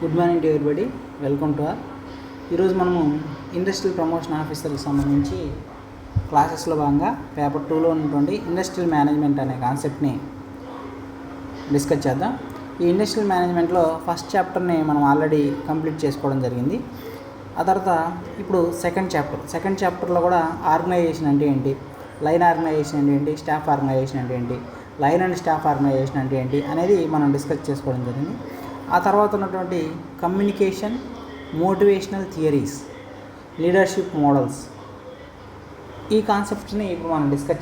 Good morning to everybody, welcome to ఈరోజు మనము industrial promotion ఆఫీసర్కి సంబంధించి క్లాసెస్లో భాగంగా పేపర్ 2లో ఉన్నటువంటి ఇండస్ట్రియల్ మేనేజ్మెంట్ అనే కాన్సెప్ట్ని డిస్కస్ చేద్దాం. ఈ ఇండస్ట్రియల్ మేనేజ్మెంట్లో ఫస్ట్ చాప్టర్ని మనం ఆల్రెడీ కంప్లీట్ చేసుకోవడం జరిగింది. ఆ తర్వాత ఇప్పుడు సెకండ్ చాప్టర్లో కూడా ఆర్గనైజేషన్ అంటే ఏంటి, లైన్ ఆర్గనైజేషన్ అంటే ఏంటి, స్టాఫ్ ఆర్గనైజేషన్ అంటే ఏంటి, లైన్ అండ్ స్టాఫ్ ఆర్గనైజేషన్ అంటే ఏంటి అనేది మనం డిస్కస్ చేసుకోవడం జరిగింది. ఆ తర్వాత ఉన్నటువంటి communication, motivational theories, leadership models, ఈ కాన్సెప్ట్స్ని ఇప్పుడు మనం డిస్కస్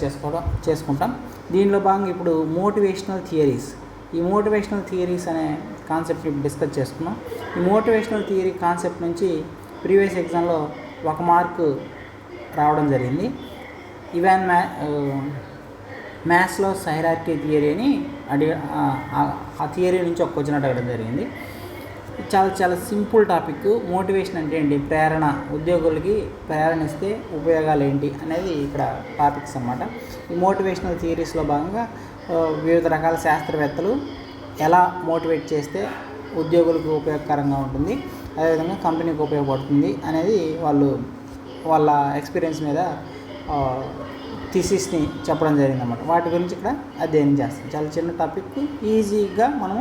చేసుకుంటాం. దీనిలో భాగంగా ఇప్పుడు మోటివేషనల్ థియరీస్ అనే కాన్సెప్ట్ ఇప్పుడు డిస్కస్ చేసుకున్నాం. ఈ మోటివేషనల్ థియరీ కాన్సెప్ట్ నుంచి ప్రీవియస్ ఎగ్జామ్లో 1 మార్కు రావడం జరిగింది. మ్యాథ్స్లోస్ హైరార్కీ థియరీ అని ఆ థియరీ నుంచి ఒక క్వశ్చన్ అడగడం జరిగింది. చాలా సింపుల్ టాపిక్. మోటివేషన్ అంటే ఏంటి, ప్రేరణ, ఉద్యోగులకి ప్రేరణ ఇస్తే ఉపయోగాలు ఏంటి అనేది ఇక్కడ టాపిక్స్ అన్నమాట. ఈ మోటివేషనల్ థియరీస్లో భాగంగా వివిధ రకాల శాస్త్రవేత్తలు ఎలా మోటివేట్ చేస్తే ఉద్యోగులకు ఉపయోగకరంగా ఉంటుంది, అదేవిధంగా కంపెనీకి ఉపయోగపడుతుంది అనేది వాళ్ళ ఎక్స్పీరియన్స్ మీద థీసిస్ని చెప్పడం జరిగిందన్నమాట. వాటి గురించి ఇక్కడ అధ్యయనం చేస్తాం. చాలా చిన్న టాపిక్, ఈజీగా మనం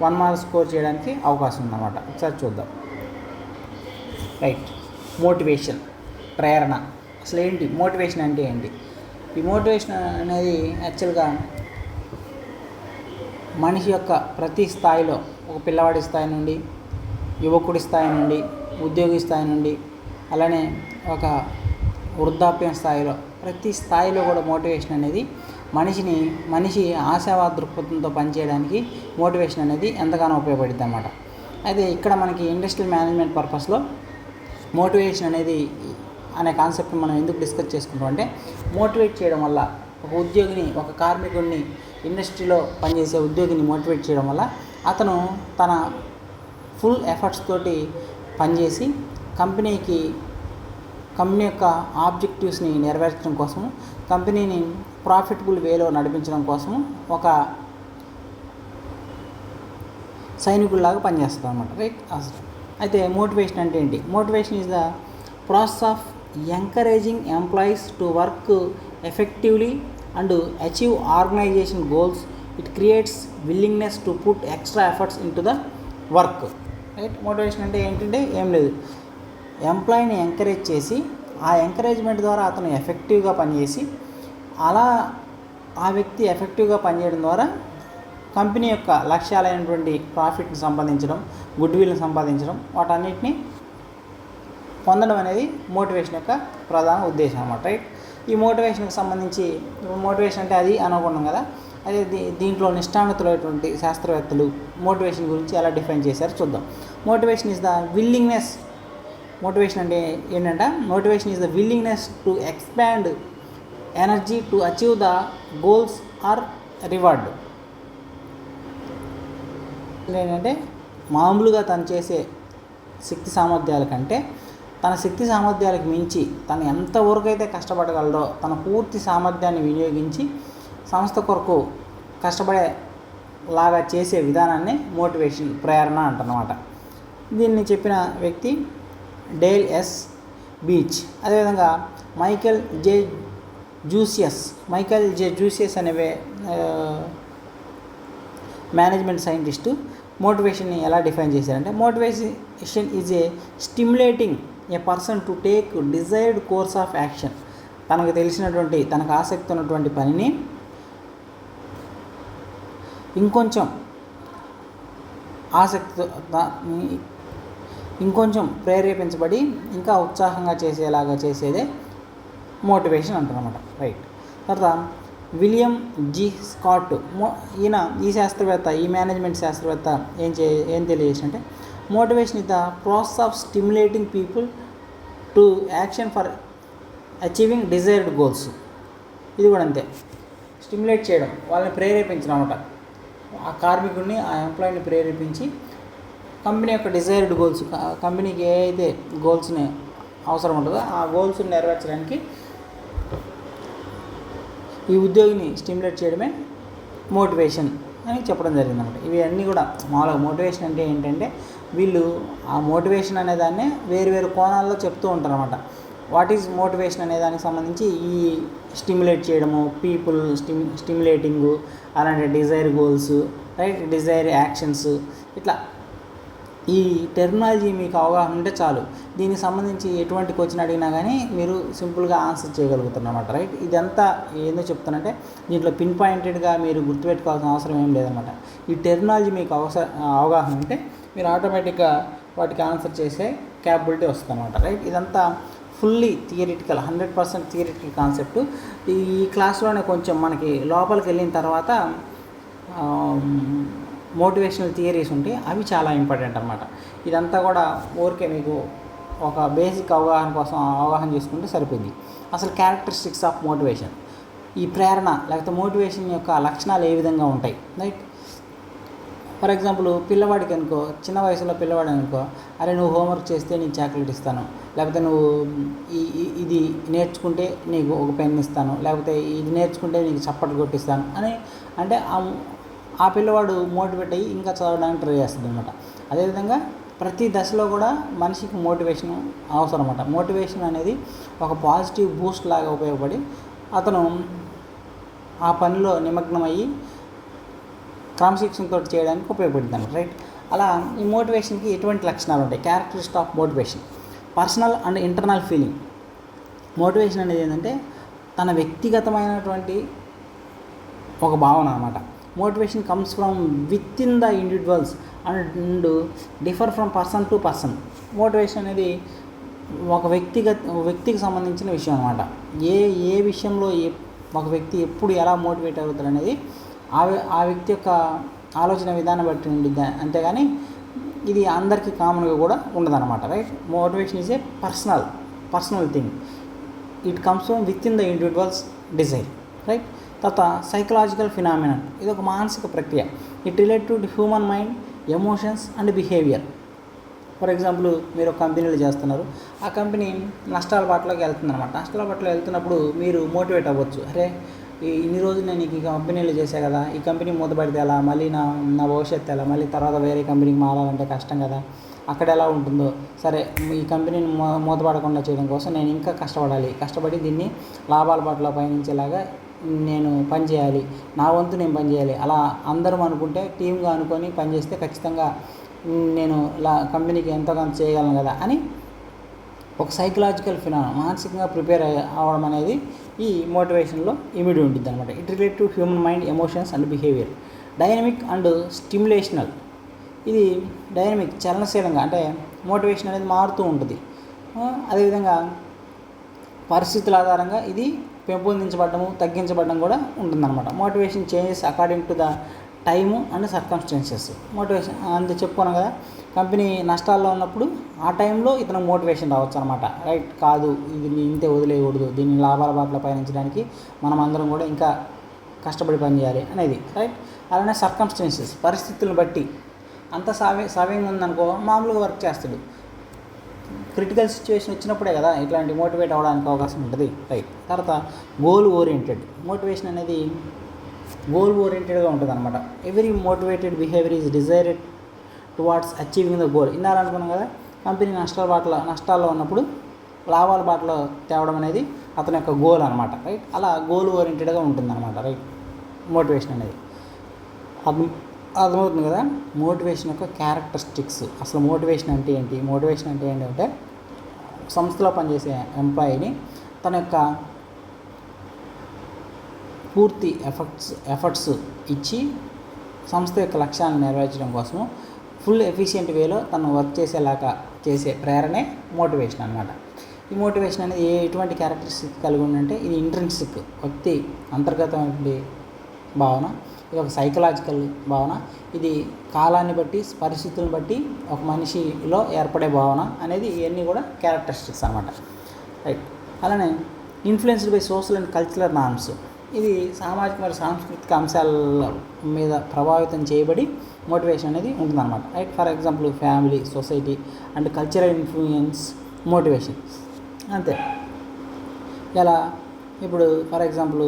1 మార్క్ స్కోర్ చేయడానికి అవకాశం ఉందన్నమాట. ఒకసారి చూద్దాం. రైట్, మోటివేషన్, ప్రేరణ. అసలు ఏంటి మోటివేషన్ అంటే ఏంటి? ఈ మోటివేషన్ అనేది యాక్చువల్గా మనిషి యొక్క ప్రతి స్థాయిలో, ఒక పిల్లవాడి స్థాయి నుండి, యువకుడి స్థాయి నుండి, ఉద్యోగి స్థాయి నుండి, అలానే ఒక వృద్ధాప్యం స్థాయిలో, ప్రతి స్థాయిలో కూడా మోటివేషన్ అనేది మనిషి ఆశావాద దృక్పథంతో పనిచేయడానికి మోటివేషన్ అనేది ఎంతగానో ఉపయోగపడుతుంది అన్నమాట. అయితే ఇక్కడ మనకి ఇండస్ట్రియల్ మేనేజ్మెంట్ పర్పస్లో మోటివేషన్ అనేది అనే కాన్సెప్ట్ మనం ఎందుకు డిస్కస్ చేసుకుంటాం అంటే, మోటివేట్ చేయడం వల్ల ఒక ఉద్యోగిని, ఒక కార్మికుడిని, ఇండస్ట్రీలో పనిచేసే ఉద్యోగిని మోటివేట్ చేయడం వల్ల అతను తన ఫుల్ ఎఫర్ట్స్ తోటి పనిచేసి కంపెనీ యొక్క ఆబ్జెక్టివ్స్ని నెరవేర్చడం కోసం, కంపెనీని ప్రాఫిటబుల్ వేలో నడిపించడం కోసం ఒక సైనికుల్లాగా పనిచేస్తుంది అన్నమాట. రైట్. అయితే మోటివేషన్ అంటే ఏంటి? Motivation is the process of encouraging employees to work effectively and achieve organisation goals. It creates willingness to put extra efforts in to the work. Right. Motivation అంటే ఏంటంటే ఏం లేదు, ఎంప్లాయీని ఎంకరేజ్ చేసి ఆ ఎంకరేజ్మెంట్ ద్వారా అతను ఎఫెక్టివ్గా పనిచేసి, అలా ఆ వ్యక్తి ఎఫెక్టివ్గా పనిచేయడం ద్వారా కంపెనీ యొక్క లక్ష్యాలైనటువంటి ప్రాఫిట్ని సంపాదించడం, గుడ్ విల్ని సంపాదించడం, వాటన్నిటిని పొందడం అనేది మోటివేషన్ యొక్క ప్రధాన ఉద్దేశం అన్నమాట. రైట్. ఈ మోటివేషన్కి సంబంధించి, మోటివేషన్ అంటే అది అనుకున్నాం కదా, అదే దీంట్లో నిష్ణాతులైనటువంటి శాస్త్రవేత్తలు మోటివేషన్ గురించి ఎలా డిఫైన్ చేశారో చూద్దాం. Motivation is the willingness. Motivation అంటే ఏంటంటే, motivation is the willingness to expand energy to achieve the goals or reward. ఏంటంటే, మామూలుగా తను చేసే శక్తి సామర్థ్యాల కంటే తన శక్తి సామర్థ్యాలకు మించి తను ఎంతవరకు అయితే కష్టపడగలదో తన పూర్తి సామర్థ్యాన్ని వినియోగించి సంస్థ కొరకు కష్టపడేలాగా చేసే విధానాన్ని మోటివేషన్, ప్రేరణ అంటన్నమాట. దీన్ని చెప్పిన వ్యక్తి డేల్ ఎస్ బీచ్. అదేవిధంగా మైకేల్ జే జూసియస్ అనే మేనేజ్మెంట్ సైంటిస్టు మోటివేషన్ని ఎలా డిఫైన్ చేశారంటే, motivation is A stimulating A person to take desired course of action. తనకు తెలిసినటువంటి, తనకు ఆసక్తి ఉన్నటువంటి పనిని ఇంకొంచెం ప్రేరేపించబడి ఇంకా ఉత్సాహంగా చేసేలాగా చేసేదే మోటివేషన్ అంటారన్నమాట. రైట్. తర్వాత విలియం జి స్కాట్, ఈ శాస్త్రవేత్త, ఈ మేనేజ్మెంట్ శాస్త్రవేత్త ఏం తెలియజేసిందంటే, motivation is the process of stimulating people to action for achieving desired goals. ఇది కూడా అంతే, స్టిమ్యులేట్ చేయడం, వాళ్ళని ప్రేరేపించడం అన్నమాట. ఆ కార్మికుడిని, ఆ ఎంప్లాయీని ప్రేరేపించి కంపెనీ యొక్క డిజైర్డ్ గోల్స్, కంపెనీకి ఏ అయితే గోల్స్ని అవసరం ఉంటుందో ఆ గోల్స్ని నెరవేర్చడానికి ఈ ఉద్యోగిని స్టిమ్యులేట్ చేయడమే మోటివేషన్ అని చెప్పడం జరిగిందన్నమాట. ఇవి అన్నీ కూడా మామూలుగా మోటివేషన్ అంటే ఏంటంటే వీళ్ళు ఆ మోటివేషన్ అనే దాన్నే వేరు వేరు కోణాల్లో చెప్తూ ఉంటారు అన్నమాట. వాట్ ఈజ్ మోటివేషన్ అనే దానికి సంబంధించి ఈ స్టిమ్యులేట్ చేయడము, పీపుల్ స్టిమ్యులేటింగు, అలాంటి desire goals, right, desire actions, ఇట్లా ఈ టెర్మినాలజీ మీకు అవగాహన ఉంటే చాలు. దీనికి సంబంధించి ఎటువంటి క్వశ్చన్ అడిగినా కానీ మీరు సింపుల్గా ఆన్సర్ చేయగలుగుతారన్నమాట, రైట్. ఇదంతా ఏందో చెప్తానంటే దీంట్లో పిన్ పాయింటెడ్గా మీరు గుర్తుపెట్టుకోవాల్సిన అవసరం ఏం లేదన్నమాట. ఈ టెర్మినాలజీ మీకు అవగాహన ఉంటే మీరు ఆటోమేటిక్గా వాటికి ఆన్సర్ చేసే క్యాపబిలిటీ వస్తుంది అన్నమాట, రైట్. ఇదంతా ఫుల్లీ థియరిటికల్, 100% థియరిటికల్ కాన్సెప్ట్. ఈ క్లాస్లోనే కొంచెం మనకి లోపలికి వెళ్ళిన తర్వాత మోటివేషనల్ థియరీస్ ఉంటాయి, అవి చాలా ఇంపార్టెంట్ అన్నమాట. ఇదంతా కూడా ఊరికే మీకు ఒక బేసిక్ అవగాహన కోసం అవగాహన చేసుకుంటే సరిపోయింది. అసలు క్యారెక్టరిస్టిక్స్ ఆఫ్ మోటివేషన్, ఈ ప్రేరణ లేకపోతే మోటివేషన్ యొక్క లక్షణాలు ఏ విధంగా ఉంటాయి, రైట్. ఫర్ ఎగ్జాంపుల్ పిల్లవాడికి అనుకో, చిన్న వయసులో పిల్లవాడు అనుకో, అరే నువ్వు హోంవర్క్ చేస్తే నీకు చాక్లెట్ ఇస్తాను, లేకపోతే నువ్వు ఇది నేర్చుకుంటే నీకు ఒక పెన్ ఇస్తాను, లేకపోతే ఇది నేర్చుకుంటే నీకు చప్పట్లు కొట్టిస్తాను అని అంటే ఆ పిల్లవాడు మోటివేట్ అయ్యి ఇంకా చదవడానికి ట్రై చేస్తుంది అనమాట. అదేవిధంగా ప్రతి దశలో కూడా మనిషికి మోటివేషన్ అవసరం అన్నమాట. మోటివేషన్ అనేది ఒక పాజిటివ్ బూస్ట్ లాగా ఉపయోగపడి అతను ఆ పనిలో నిమగ్నమయ్యి క్రమశిక్షణతో చేయడానికి ఉపయోగపడుతుంది, రైట్. అలా ఈ మోటివేషన్కి ఎటువంటి లక్షణాలు ఉంటాయి? Characteristics of motivation, personal and internal feeling. Motivation అనేది ఏంటంటే తన వ్యక్తిగతమైనటువంటి ఒక భావన అన్నమాట. Motivation comes from with in the individuals and differ from person to person. Motivation అనేది ఒక వ్యక్తికి సంబంధించిన విషయం అన్నమాట. ఏ విషయంలో ఒక వ్యక్తి ఎప్పుడు ఎలా మోటివేట్ అవుతారు అనేది ఆ వ్యక్తి యొక్క ఆలోచన విధానం బట్టి ఉండిద్ది, అంతేగాని ఇది అందరికీ కామన్గా కూడా ఉండదన్నమాట, right. Motivation is a personal thing. It comes from with in the individuals desire, right. తర్వాత సైకలాజికల్ ఫినామినన్, ఇది ఒక మానసిక ప్రక్రియ. It relate to human mind, emotions and behaviour. For example మీరు ఒక కంపెనీలో చేస్తున్నారు, ఆ కంపెనీ నష్టాల బాటలోకి వెళ్తుందన్నమాట. నష్టాల బాటలో వెళ్తున్నప్పుడు మీరు మోటివేట్ అవ్వచ్చు, అరే ఇన్ని రోజులు నేను ఈ కంపెనీలో చేసా కదా, ఈ కంపెనీ మూతపడితే ఎలా, మళ్ళీ నా భవిష్యత్తు ఎలా, మళ్ళీ తర్వాత వేరే కంపెనీకి మారాలంటే కష్టం కదా, అక్కడ ఎలా ఉంటుందో, సరే ఈ కంపెనీని మూతపడకుండా చేయడం కోసం నేను ఇంకా కష్టపడి దీన్ని లాభాల బాటలో పయనించేలాగా నేను పనిచేయాలి, నా వంతు నేను పనిచేయాలి. అలా అందరం అనుకుంటే టీమ్గా అనుకొని పనిచేస్తే ఖచ్చితంగా నేను కంపెనీకి ఎంతో కొంత చేయగలను కదా అని ఒక సైకలాజికల్ ఫినామినన్, మానసికంగా ప్రిపేర్ అవ్వడం అనేది ఈ మోటివేషన్లో ఇమిడి ఉంటుంది అనమాట. It relate to human mind, emotions and behaviour. Dynamic and stimulational, ఇది డైనమిక్, చలనశీలంగా, అంటే మోటివేషన్ అనేది మారుతూ ఉంటుంది. అదేవిధంగా పరిస్థితుల ఆధారంగా ఇది పెంపొందించబడము, తగ్గించబడడం కూడా ఉంటుందన్నమాట. Motivation changes according to the time and circumstances. Motivation అంతే చెప్పుకున్నాం కదా, కంపెనీ నష్టాల్లో ఉన్నప్పుడు ఆ టైంలో ఇతను మోటివేషన్ రావచ్చు అనమాట, రైట్. కాదు ఇది ఇంతే వదిలేయకూడదు, దీన్ని లాభాల బాటలో పయనించడానికి మనం అందరం కూడా ఇంకా కష్టపడి పనిచేయాలి అనేది, రైట్. అలానే సర్కమ్స్టెన్సెస్, పరిస్థితులను బట్టి అంత సావ్యంగా ఉందనుకో మామూలుగా వర్క్ చేస్తాడు. క్రిటికల్ సిచ్యువేషన్ వచ్చినప్పుడే కదా ఇట్లాంటి మోటివేట్ అవ్వడానికి అవకాశం ఉంటుంది, రైట్. తర్వాత గోల్ ఓరియంటెడ్. మోటివేషన్ అనేది గోల్ ఓరియంటెడ్గా ఉంటుంది అనమాట. Every motivated behaviour is desired towards achieving the goal. ఇందాక అనుకున్నాం కదా, కంపెనీ నష్టాల్లో ఉన్నప్పుడు లాభాల బాటలో తేవడం అనేది అతని యొక్క గోల్ అనమాట, రైట్. అలా గోల్ ఓరియంటెడ్గా ఉంటుందన్నమాట, రైట్, మోటివేషన్ అనేది. అర్థమవుతుంది కదా. మోటివేషన్ యొక్క క్యారెక్టరిస్టిక్స్, అసలు మోటివేషన్ అంటే ఏంటి? మోటివేషన్ అంటే ఏంటంటే సంస్థలో పనిచేసే ఎంప్లాయీని తన యొక్క పూర్తి ఎఫర్ట్స్ ఇచ్చి సంస్థ యొక్క లక్ష్యాలను నెరవేర్చడం కోసము ఫుల్ ఎఫిషియెంట్ వేలో తను వర్క్ చేసేలాగా చేసే ప్రేరణే మోటివేషన్ అనమాట. ఈ మోటివేషన్ అనేది ఎటువంటి క్యారెక్టరిస్టిక్ కలిగి ఉందంటే ఇది ఇంట్రిన్సిక్, వ్యక్తి అంతర్గతమైన భావన, ఇది ఒక సైకలాజికల్ భావన, ఇది కాలాన్ని బట్టి పరిస్థితులను బట్టి ఒక మనిషిలో ఏర్పడే భావన అనేది ఇవన్నీ కూడా క్యారెక్టరిస్టిక్స్ అనమాట, రైట్. అలానే influenced by social and cultural norms, ఇది సామాజిక మరియు సాంస్కృతిక అంశాల మీద ప్రభావితం చేయబడి మోటివేషన్ అనేది ఉంటుందన్నమాట, right. For example family, society and cultural influence motivation, అంతే. ఇలా ఇప్పుడు for example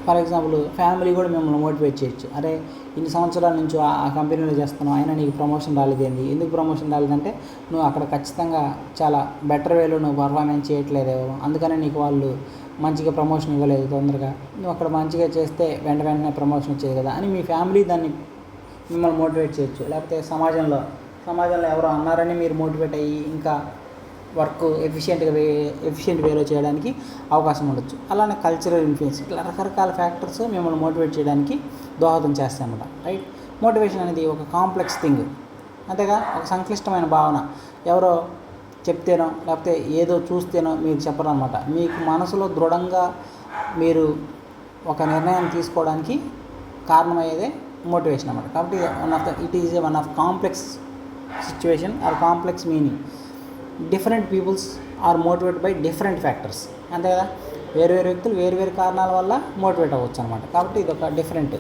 for example family కూడా మిమ్మల్ని మోటివేట్ చేయొచ్చు. అరే ఇన్ని సంవత్సరాల నుంచి ఆ కంపెనీలో చేస్తున్నావు, అయినా నీకు ప్రమోషన్ రాలేదేంది, ఎందుకు ప్రమోషన్ రాలేదంటే నువ్వు అక్కడ ఖచ్చితంగా చాలా బెటర్ వేలో నువ్వు పర్ఫార్మెన్స్ చేయట్లేదేమో, అందుకనే నీకు వాళ్ళు మంచిగా ప్రమోషన్ ఇవ్వలేదు తొందరగా, నువ్వు అక్కడ మంచిగా చేస్తే వెంటనే ప్రమోషన్ వచ్చేది కదా అని మీ ఫ్యామిలీ దాన్ని మిమ్మల్ని మోటివేట్ చేయొచ్చు. లేకపోతే సమాజంలో ఎవరో అన్నారని మీరు మోటివేట్ అయ్యి ఇంకా వర్క్ ఎఫిషియెంట్ వేలో చేయడానికి అవకాశం ఉండొచ్చు. అలానే కల్చరల్ ఇన్ఫ్లుయెన్స్, ఇట్లా రకరకాల ఫ్యాక్టర్స్ మిమ్మల్ని మోటివేట్ చేయడానికి దోహదం చేస్తాయన్నమాట. రైట్. మోటివేషన్ అనేది ఒక కాంప్లెక్స్ థింగ్, అంతేగా ఒక సంక్లిష్టమైన భావన. ఎవరో చెప్తేనో లేకపోతే ఏదో చూస్తేనో మీరు చెప్పరు అనమాట. మీకు మనసులో దృఢంగా మీరు ఒక నిర్ణయం తీసుకోవడానికి కారణమయ్యేదే మోటివేషన్ అన్నమాట. కాబట్టి it is one of complex situation or complex meaning. Different peoples are motivate by different factors, అంతే కదా. వేరు వ్యక్తులు వేరు కారణాల వల్ల మోటివేట్ అవ్వచ్చు అనమాట. కాబట్టి ఇది ఒక డిఫరెంట్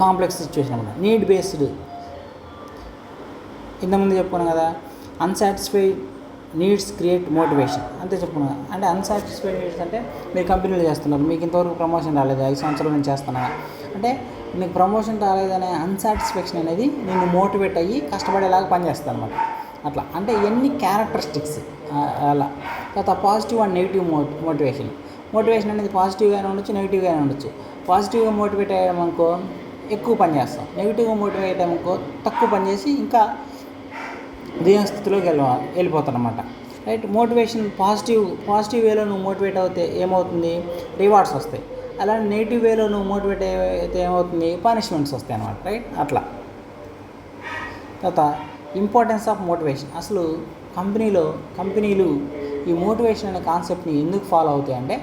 కాంప్లెక్స్ సిచ్యువేషన్ అనమాట. నీడ్ బేస్డ్, ఇంతకుముందు చెప్పుకున్నాం కదా, అన్సాటిస్ఫైడ్ నీడ్స్ క్రియేట్ మోటివేషన్, అంతే చెప్పుకున్నాం. అంటే అన్సాటిస్ఫైడ్ నీడ్స్ అంటే మీరు కంపెనీలో చేస్తున్నారు, మీకు ఇంతవరకు ప్రమోషన్ రాలేదు, 5 సంవత్సరాల నుంచి చేస్తున్నా అంటే నీకు ప్రమోషన్ రాలేదనే అన్సాటిస్ఫాక్షన్ అనేది నేను మోటివేట్ అయ్యి కష్టపడేలాగా పనిచేస్తాను అనమాట. అట్లా అంటే ఎన్ని క్యారెక్టరిస్టిక్స్ అలా. తర్వాత పాజిటివ్ అండ్ నెగిటివ్ మోటివేషన్ అనేది పాజిటివ్గానే ఉండొచ్చు, నెగిటివ్గానే ఉండొచ్చు. పాజిటివ్గా మోటివేట్ అయ్యామనుకో ఎక్కువ పని చేస్తాం, నెగిటివ్గా మోటివేట్ అయ్యామనుకో తక్కువ పని చేసి ఇంకా దీనస్థితిలోకి వెళ్ళిపోతాను అనమాట. రైట్. మోటివేషన్ పాజిటివ్ వేలో నువ్వు మోటివేట్ అవుతే ఏమవుతుంది, రివార్డ్స్ వస్తాయి. అలానే నెగిటివ్ వేలో నువ్వు మోటివేట్ అయితే ఏమవుతుంది, పనిష్మెంట్స్ వస్తాయి అన్నమాట. రైట్. అట్లా. తర్వాత ఇంపార్టెన్స్ ఆఫ్ మోటివేషన్. అసలు కంపెనీలు ఈ మోటివేషన్ అనే కాన్సెప్ట్ని ఎందుకు ఫాలో అవుతాయి అంటే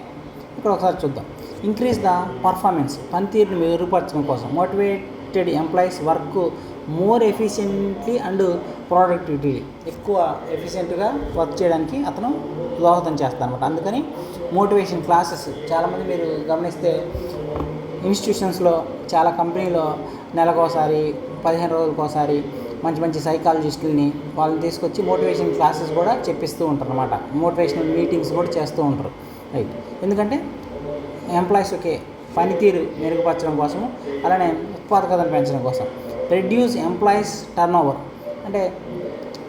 ఇక్కడ ఒకసారి చూద్దాం. ఇంక్రీజ్ ద పర్ఫార్మెన్స్, పనితీరుని మెరుగుపరచడం కోసం. Motivated employees work more efficiently and productivity, ఎక్కువ ఎఫిషియెంట్గా వర్క్ చేయడానికి అతను దోహదం చేస్తాడు అనమాట. అందుకని మోటివేషన్ క్లాసెస్ చాలామంది మీరు గమనిస్తే ఇన్స్టిట్యూషన్స్లో చాలా కంపెనీలో నెలకోసారి 15 రోజులకోసారి మంచి సైకాలజిస్టులని వాళ్ళని తీసుకొచ్చి మోటివేషన్ క్లాసెస్ కూడా చెప్పిస్తూ ఉంటారు అనమాట. మోటివేషనల్ మీటింగ్స్ కూడా చేస్తూ ఉంటారు. రైట్. ఎందుకంటే ఎంప్లాయీస్కి పనితీరు మెరుగుపరచడం కోసము, అలానే ఉత్పాదకతను పెంచడం కోసం. రెడ్యూస్ ఎంప్లాయీస్ టర్నోవర్, అంటే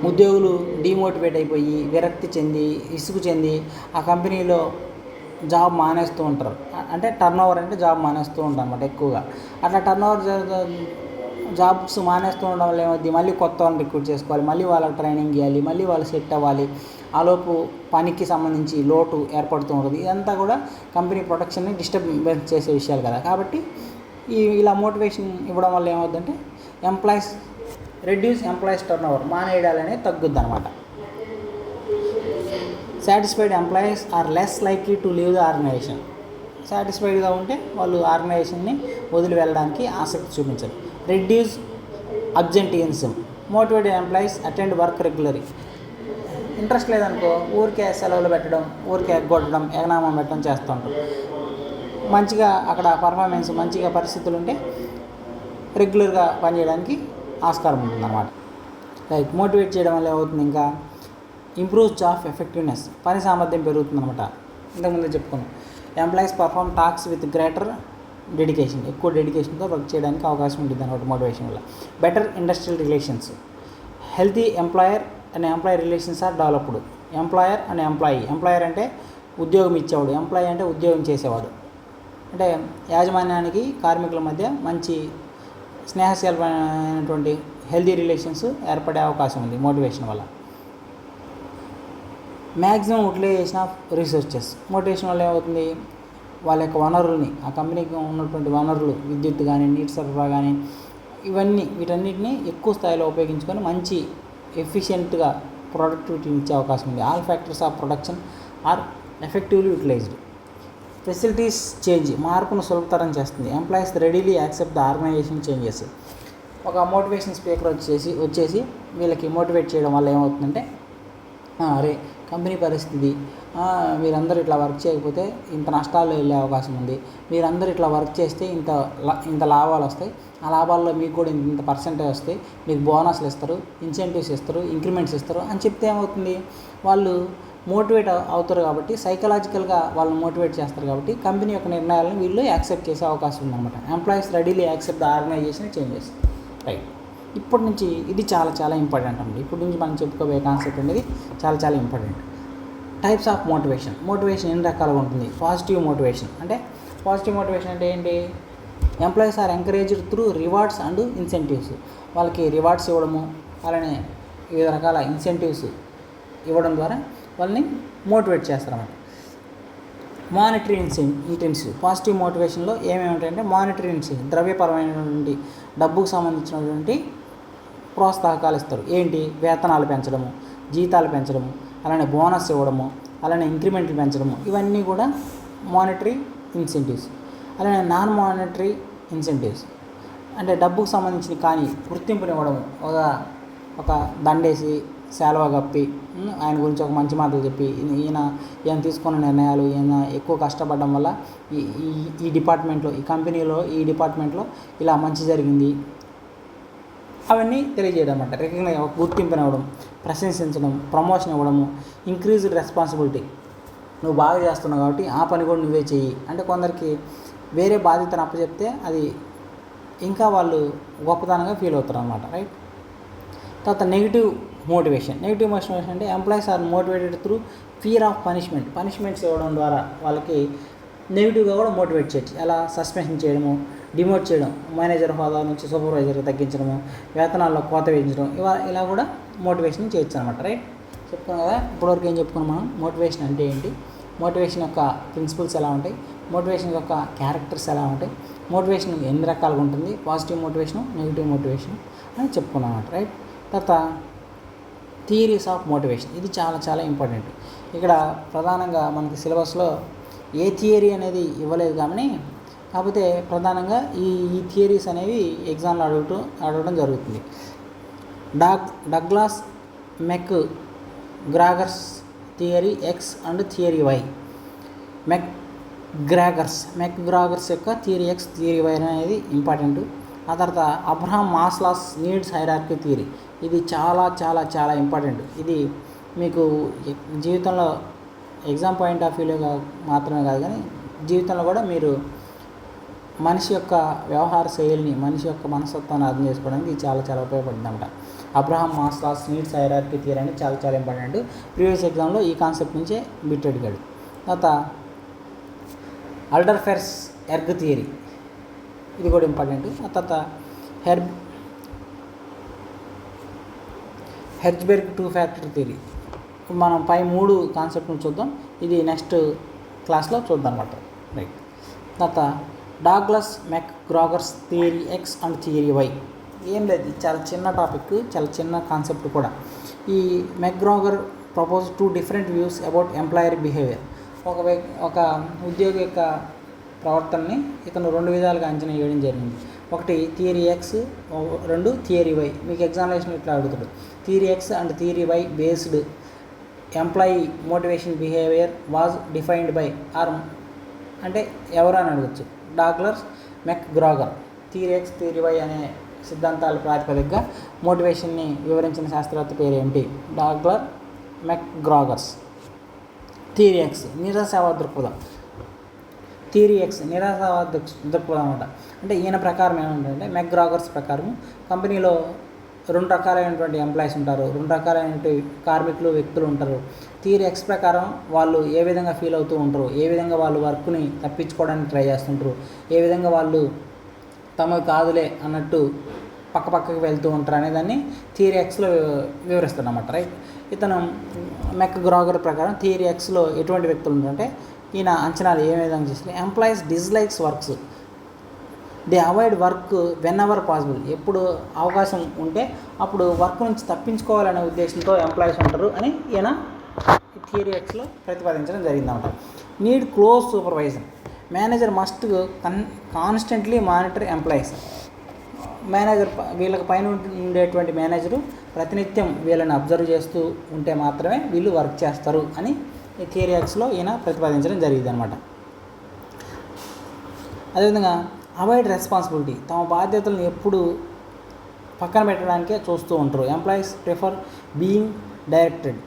ఉద్యోగులు డిమోటివేట్ అయిపోయి విరక్తి చెంది విసుగు చెంది ఆ కంపెనీలో జాబ్ మానేస్తూ ఉంటారు. అంటే టర్నోవర్ అంటే జాబ్ మానేస్తూ ఉంటారు అన్నమాట ఎక్కువగా. అట్లా జాబ్స్ మానేస్తూ ఉండడం వల్ల ఏమవుతుంది, మళ్ళీ కొత్త వాళ్ళని రిక్రూట్ చేసుకోవాలి, మళ్ళీ వాళ్ళకి ట్రైనింగ్ ఇవ్వాలి, మళ్ళీ వాళ్ళు సెట్ అవ్వాలి. ఆలోపు పనికి సంబంధించి లోటు ఏర్పడుతూ ఉంటుంది. ఇదంతా కూడా కంపెనీ ప్రొడక్షన్ని డిస్టర్బెన్స్ చేసే విషయాలు కదా. కాబట్టి ఇలా మోటివేషన్ ఇవ్వడం వల్ల ఏమవుతుందంటే రెడ్యూస్ ఎంప్లాయీస్ టర్నోవర్, మానేయడాలు అనేది తగ్గుద్ది అనమాట. Satisfied employees are less likely to leave the organisation. సాటిస్ఫైడ్గా ఉంటే వాళ్ళు ఆర్గనైజేషన్ని వదిలి వెళ్ళడానికి ఆసక్తి చూపించరు. Reduce absenteeism, motivated employees attend work regularly. Interest లేదనుకో ఊరికే సెలవులు పెట్టడం, ఊరికే ఎగ్గొట్టడం, ఎగనామం పెట్టడం చేస్తూ ఉంటారు. మంచిగా అక్కడ పర్ఫార్మెన్స్ మంచిగా పరిస్థితులు ఉంటే రెగ్యులర్గా పనిచేయడానికి ఆస్కారం ఉంటుందన్నమాట. రైట్. మోటివేట్ చేయడం వల్ల ఏమవుతుంది, ఇంకా ఇంప్రూవ్స్ జాబ్ ఎఫెక్టివ్నెస్, పని సామర్థ్యం పెరుగుతుందన్నమాట. ఇంతకుముందు చెప్పుకున్నాం. Employees perform tasks with greater dedication, ఎక్కువ డెడికేషన్తో వర్క్ చేయడానికి అవకాశం ఉంటుంది అన్నమాట మోటివేషన్ వల్ల. Better industrial relations, healthy employer and employee relations are developed. Employer and employer అంటే ఉద్యోగం ఇచ్చేవాడు, ఎంప్లాయీ అంటే ఉద్యోగం చేసేవాడు. అంటే యాజమాన్యానికి కార్మికుల మధ్య మంచి స్నేహశీలమైనటువంటి హెల్తీ రిలేషన్స్ ఏర్పడే అవకాశం ఉంది మోటివేషన్ వల్ల. Maximum utilisation of resources, motivation వల్ల ఏమవుతుంది, వాళ్ళ యొక్క వనరుల్ని, ఆ కంపెనీకి ఉన్నటువంటి వనరులు, విద్యుత్ కానీ నీటి సరఫరా కానీ వీటన్నిటిని ఎక్కువ స్థాయిలో ఉపయోగించుకొని మంచి ఎఫిషియెంట్గా ప్రొడక్టివిటీని ఇచ్చే అవకాశం ఉంది. All factors of production are effectively utilised. Facilities change, మార్పును సులభతరం చేస్తుంది. Employees readily accept the organisation changes. ఒక మోటివేషన్ స్పీకర్ వచ్చేసి వీళ్ళకి మోటివేట్ చేయడం వల్ల ఏమవుతుందంటే, అరే కంపెనీ పరిస్థితి, మీరందరూ ఇట్లా వర్క్ చేయకపోతే ఇంత నష్టాలు వెళ్ళే అవకాశం ఉంది, మీరందరూ ఇట్లా వర్క్ చేస్తే ఇంత లాభాలు వస్తాయి, ఆ లాభాల్లో మీకు కూడా ఇంత పర్సెంటేజ్ వస్తాయి, మీకు బోనస్లు ఇస్తారు, ఇన్సెంటివ్స్ ఇస్తారు, ఇంక్రిమెంట్స్ ఇస్తారు అని చెప్తే ఏమవుతుంది, వాళ్ళు మోటివేట్ అవుతారు కాబట్టి, సైకలాజికల్గా వాళ్ళని మోటివేట్ చేస్తారు కాబట్టి కంపెనీ యొక్క నిర్ణయాలను వీళ్ళు యాక్సెప్ట్ చేసే అవకాశం ఉందన్నమాట. Employees readily accept the organisation changes. Right, ఇప్పటి నుంచి ఇది చాలా చాలా ఇంపార్టెంట్ అండి. ఇప్పటి నుంచి మనం చెప్పుకోబోయే కాన్సెప్ట్ అనేది చాలా చాలా important. Types of motivation. Motivation ఎన్ని రకాలుగా ఉంటుంది? పాజిటివ్ మోటివేషన్ అంటే ఏంటి? Employees are encouraged through rewards and incentives. వాళ్ళకి రివార్డ్స్ ఇవ్వడము, అలానే వివిధ రకాల ఇన్సెంటివ్స్ ఇవ్వడం ద్వారా వాళ్ళని మోటివేట్ చేస్తారన్నమాట. Monetary intensive. పాజిటివ్ మోటివేషన్లో ఏమేమి ఉంటాయంటే మానిటరీ ఇంటెన్సివ్, ద్రవ్యపరమైనటువంటి డబ్బుకు సంబంధించినటువంటి ప్రోత్సాహకాలు ఇస్తారు. ఏంటి? వేతనాలు పెంచడము, జీతాలు పెంచడము, అలానే బోనస్ ఇవ్వడము, అలానే ఇంక్రిమెంట్లు పెంచడము, ఇవన్నీ కూడా మానిటరీ ఇన్సెంటివ్స్. అలానే నాన్ మానిటరీ ఇన్సెంటివ్స్ అంటే డబ్బుకు సంబంధించిన కానీ గుర్తింపునివ్వడము, ఒక దండేసి శాలువా కప్పి ఆయన గురించి ఒక మంచి మాటలు చెప్పి ఈయన తీసుకున్న నిర్ణయాలు, ఈయన ఎక్కువ కష్టపడడం వల్ల ఈ డిపార్ట్మెంట్లో, ఈ కంపెనీలో, ఈ డిపార్ట్మెంట్లో ఇలా మంచి జరిగింది, అవన్నీ తెలియజేయడం అన్నమాట. రికగ్నైజ్, గుర్తింపునివ్వడం, ప్రశంసించడం, ప్రమోషన్ ఇవ్వడము, ఇంక్రీజ్డ్ రెస్పాన్సిబిలిటీ. నువ్వు బాగా చేస్తున్నావు కాబట్టి ఆ పని కూడా నువ్వే చెయ్యి అంటే కొందరికి వేరే బాధ్యతను అప్పచెప్తే అది ఇంకా వాళ్ళు గొప్పతనంగా ఫీల్ అవుతారు అన్నమాట. రైట్, తర్వాత నెగిటివ్ మోటివేషన్ అంటే employees are motivated through fear of punishments ఇవ్వడం ద్వారా వాళ్ళకి నెగిటివ్గా కూడా మోటివేట్ చేయొచ్చు. ఎలా? సస్పెన్షన్ చేయడము, డిమోట్ చేయడం, మేనేజర్ హోదా నుంచి సూపర్వైజర్కి తగ్గించడము, వేతనాల్లో కోత విధించడం, ఇలా కూడా మోటివేషన్ చేయొచ్చు అనమాట. రైట్, చెప్పుకున్నాం కదా. ఇప్పటివరకు ఏం చెప్పుకున్నాం మనం? మోటివేషన్ అంటే ఏంటి, మోటివేషన్ యొక్క ప్రిన్సిపల్స్ ఎలా ఉంటాయి, మోటివేషన్ యొక్క క్యారెక్టర్స్ ఎలా ఉంటాయి, మోటివేషన్ ఎన్ని రకాలుగా ఉంటుంది, పాజిటివ్ మోటివేషన్, నెగిటివ్ మోటివేషన్ అని చెప్పుకున్నాం అన్నమాట. రైట్, తర్వాత థియరీస్ ఆఫ్ మోటివేషన్. ఇది చాలా చాలా ఇంపార్టెంట్. ఇక్కడ ప్రధానంగా మనకి సిలబస్లో ఏ థియరీ అనేది ఇవ్వలేదు కానీ కాకపోతే ప్రధానంగా ఈ థియరీస్ అనేవి ఎగ్జామ్లో అడగడం జరుగుతుంది. Douglas McGregor's theory X and theory Y. McGregor's యొక్క థియరీ ఎక్స్, థియరీ వై అనేది ఇంపార్టెంట్. ఆ తర్వాత Abraham Maslow's needs hierarchy theory. ఇది చాలా చాలా చాలా ఇంపార్టెంట్. ఇది మీకు జీవితంలో ఎగ్జామ్ పాయింట్ ఆఫ్ వ్యూలో మాత్రమే కాదు కానీ జీవితంలో కూడా మీరు మనిషి యొక్క వ్యవహార శైలిని, మనిషి యొక్క మనస్తత్వాన్ని అర్థం చేసుకోవడానికి ఇది చాలా చాలా ఉపయోగపడుతుంది అన్నమాట. Abraham Maslow's needs hierarchy theory అనేది చాలా చాలా ఇంపార్టెంట్. ప్రీవియస్ ఎగ్జామ్లో ఈ కాన్సెప్ట్ నుంచే బిట్ అడిగాడు. తర్వాత అల్డర్ఫెర్స్ ఎర్గ్ థియరీ, ఇది కూడా ఇంపార్టెంట్. ఆ తర్వాత హెర్జ్బెర్గ్ టూ ఫ్యాక్టర్ థియరీ. మనం పై 3 కాన్సెప్ట్ను చూద్దాం, ఇది నెక్స్ట్ క్లాస్లో చూద్దాం అన్నమాట. రైట్, తర్వాత Douglas McGregor's theory X and theory Y. ఏం లేదు, చాలా చిన్న టాపిక్, చాలా చిన్న కాన్సెప్ట్ కూడా. ఈ McGregor propose 2 different views about employer behaviour. ఒక ఉద్యోగి యొక్క ప్రవర్తనని ఇతను 2 విధాలుగా అంచనా వేయడం జరిగింది. ఒకటి థియరీ ఎక్స్, 2 థియరీ వై. మీకు ఎగ్జామినేషన్ ఇట్లా అడుగుతాడు. Theory X and theory Y based employee motivation behaviour was defined by or అంటే ఎవరు అని అడగచ్చు. Douglas McGregor. Theory X, theory Y అనే సిద్ధాంతాల ప్రాతిపదికగా మోటివేషన్ని వివరించిన శాస్త్రవేత్త పేరు ఏమిటి? డాగ్లర్ మెక్ గ్రాగర్స్. థియరీ ఎక్స్ నిరాశావాద దృక్పథం. థియరీ ఎక్స్ నిరాశావాద దృక్పథం అనమాట. అంటే ఈయన ప్రకారం ఏమంటే మెక్ గ్రాగర్స్ ప్రకారం కంపెనీలో 2 రకాలైనటువంటి ఎంప్లాయీస్ ఉంటారు, 2 రకాలైనటువంటి కార్మికులు, వ్యక్తులు ఉంటారు. థియరీ ఎక్స్ ప్రకారం వాళ్ళు ఏ విధంగా ఫీల్ అవుతూ ఉంటారు, ఏ విధంగా వాళ్ళు వర్క్ని తప్పించుకోవడానికి ట్రై చేస్తుంటారు, ఏ విధంగా వాళ్ళు తమకు కాదులే అన్నట్టు పక్కకి వెళ్తూ ఉంటారు అనేదాన్ని థియరీ ఎక్స్లో వివరిస్తాడు అన్నమాట. రైట్, ఇతను మెక్ గ్రాగర్ ప్రకారం థియరీ ఎక్స్లో ఎటువంటి వ్యక్తులు ఉంటారంటే ఈయన అంచనాలు ఏ విధంగా చేస్తారు. Employees dislikes works, they avoid work when ever possible. ఎప్పుడు అవకాశం ఉంటే అప్పుడు వర్క్ నుంచి తప్పించుకోవాలనే ఉద్దేశంతో ఎంప్లాయీస్ ఉంటారు అని ఈయన థియరీ ఎక్స్లో ప్రతిపాదించడం జరిగిందన్నమాట. Need close supervision. Manager must constantly monitor employees. Manager వీళ్ళకి పైన ఉండేటువంటి మేనేజరు ప్రతినిత్యం వీళ్ళని అబ్జర్వ్ చేస్తూ ఉంటే మాత్రమే వీళ్ళు వర్క్ చేస్తారు అని ఈ థియరీ ఎక్స్లో ఈయన ప్రతిపాదించడం జరిగింది అనమాట. అదేవిధంగా అవాయిడ్ రెస్పాన్సిబిలిటీ. తమ బాధ్యతలను ఎప్పుడు పక్కన పెట్టడానికే చూస్తూ ఉంటారు. Employees prefer being directed.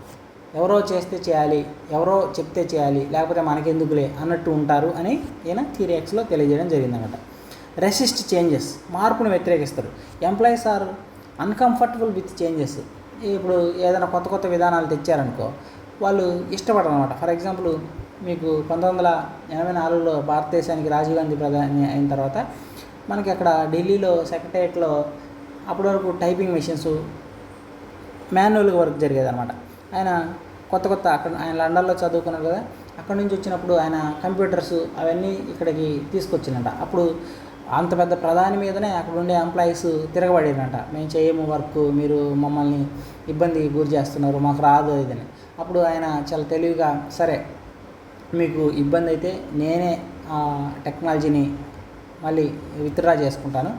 ఎవరో చేస్తే చేయాలి, ఎవరో చెప్తే చేయాలి, లేకపోతే మనకెందుకులే అన్నట్టు ఉంటారు అని ఈయన థియరీ ఎక్స్లో తెలియజేయడం జరిగిందన్నమాట. రెసిస్ట్ చేంజెస్, మార్పును వ్యతిరేకిస్తారు. Employees are uncomfortable with changes. ఇప్పుడు ఏదైనా కొత్త కొత్త విధానాలు తెచ్చారనుకో వాళ్ళు ఇష్టపడరు అనమాట. ఫర్ ఎగ్జాంపుల్ మీకు 1984లో భారతదేశానికి రాజీవ్ గాంధీ ప్రధాని అయిన తర్వాత మనకి అక్కడ ఢిల్లీలో సెక్రటేరియట్లో అప్పటి వరకు టైపింగ్ మెషిన్స్, మాన్యువల్గా వర్క్ జరిగేది అనమాట. ఆయన కొత్త ఆయన లండన్లో చదువుకున్నారు కదా, అక్కడ నుంచి వచ్చినప్పుడు ఆయన కంప్యూటర్స్ అవన్నీ ఇక్కడికి తీసుకొచ్చిందంట. అప్పుడు అంత పెద్ద ప్రధాని మీదనే అక్కడ ఉండే ఎంప్లాయీస్ తిరగబడినంట, మేము చేయము వర్క్, మీరు మమ్మల్ని ఇబ్బంది గురి చేస్తున్నారు, మాకు రాదు ఇదని. అప్పుడు ఆయన చాలా తెలివిగా, సరే మీకు ఇబ్బంది అయితే నేనే టెక్నాలజీని మళ్ళీ విత్డ్రా చేసుకుంటాను,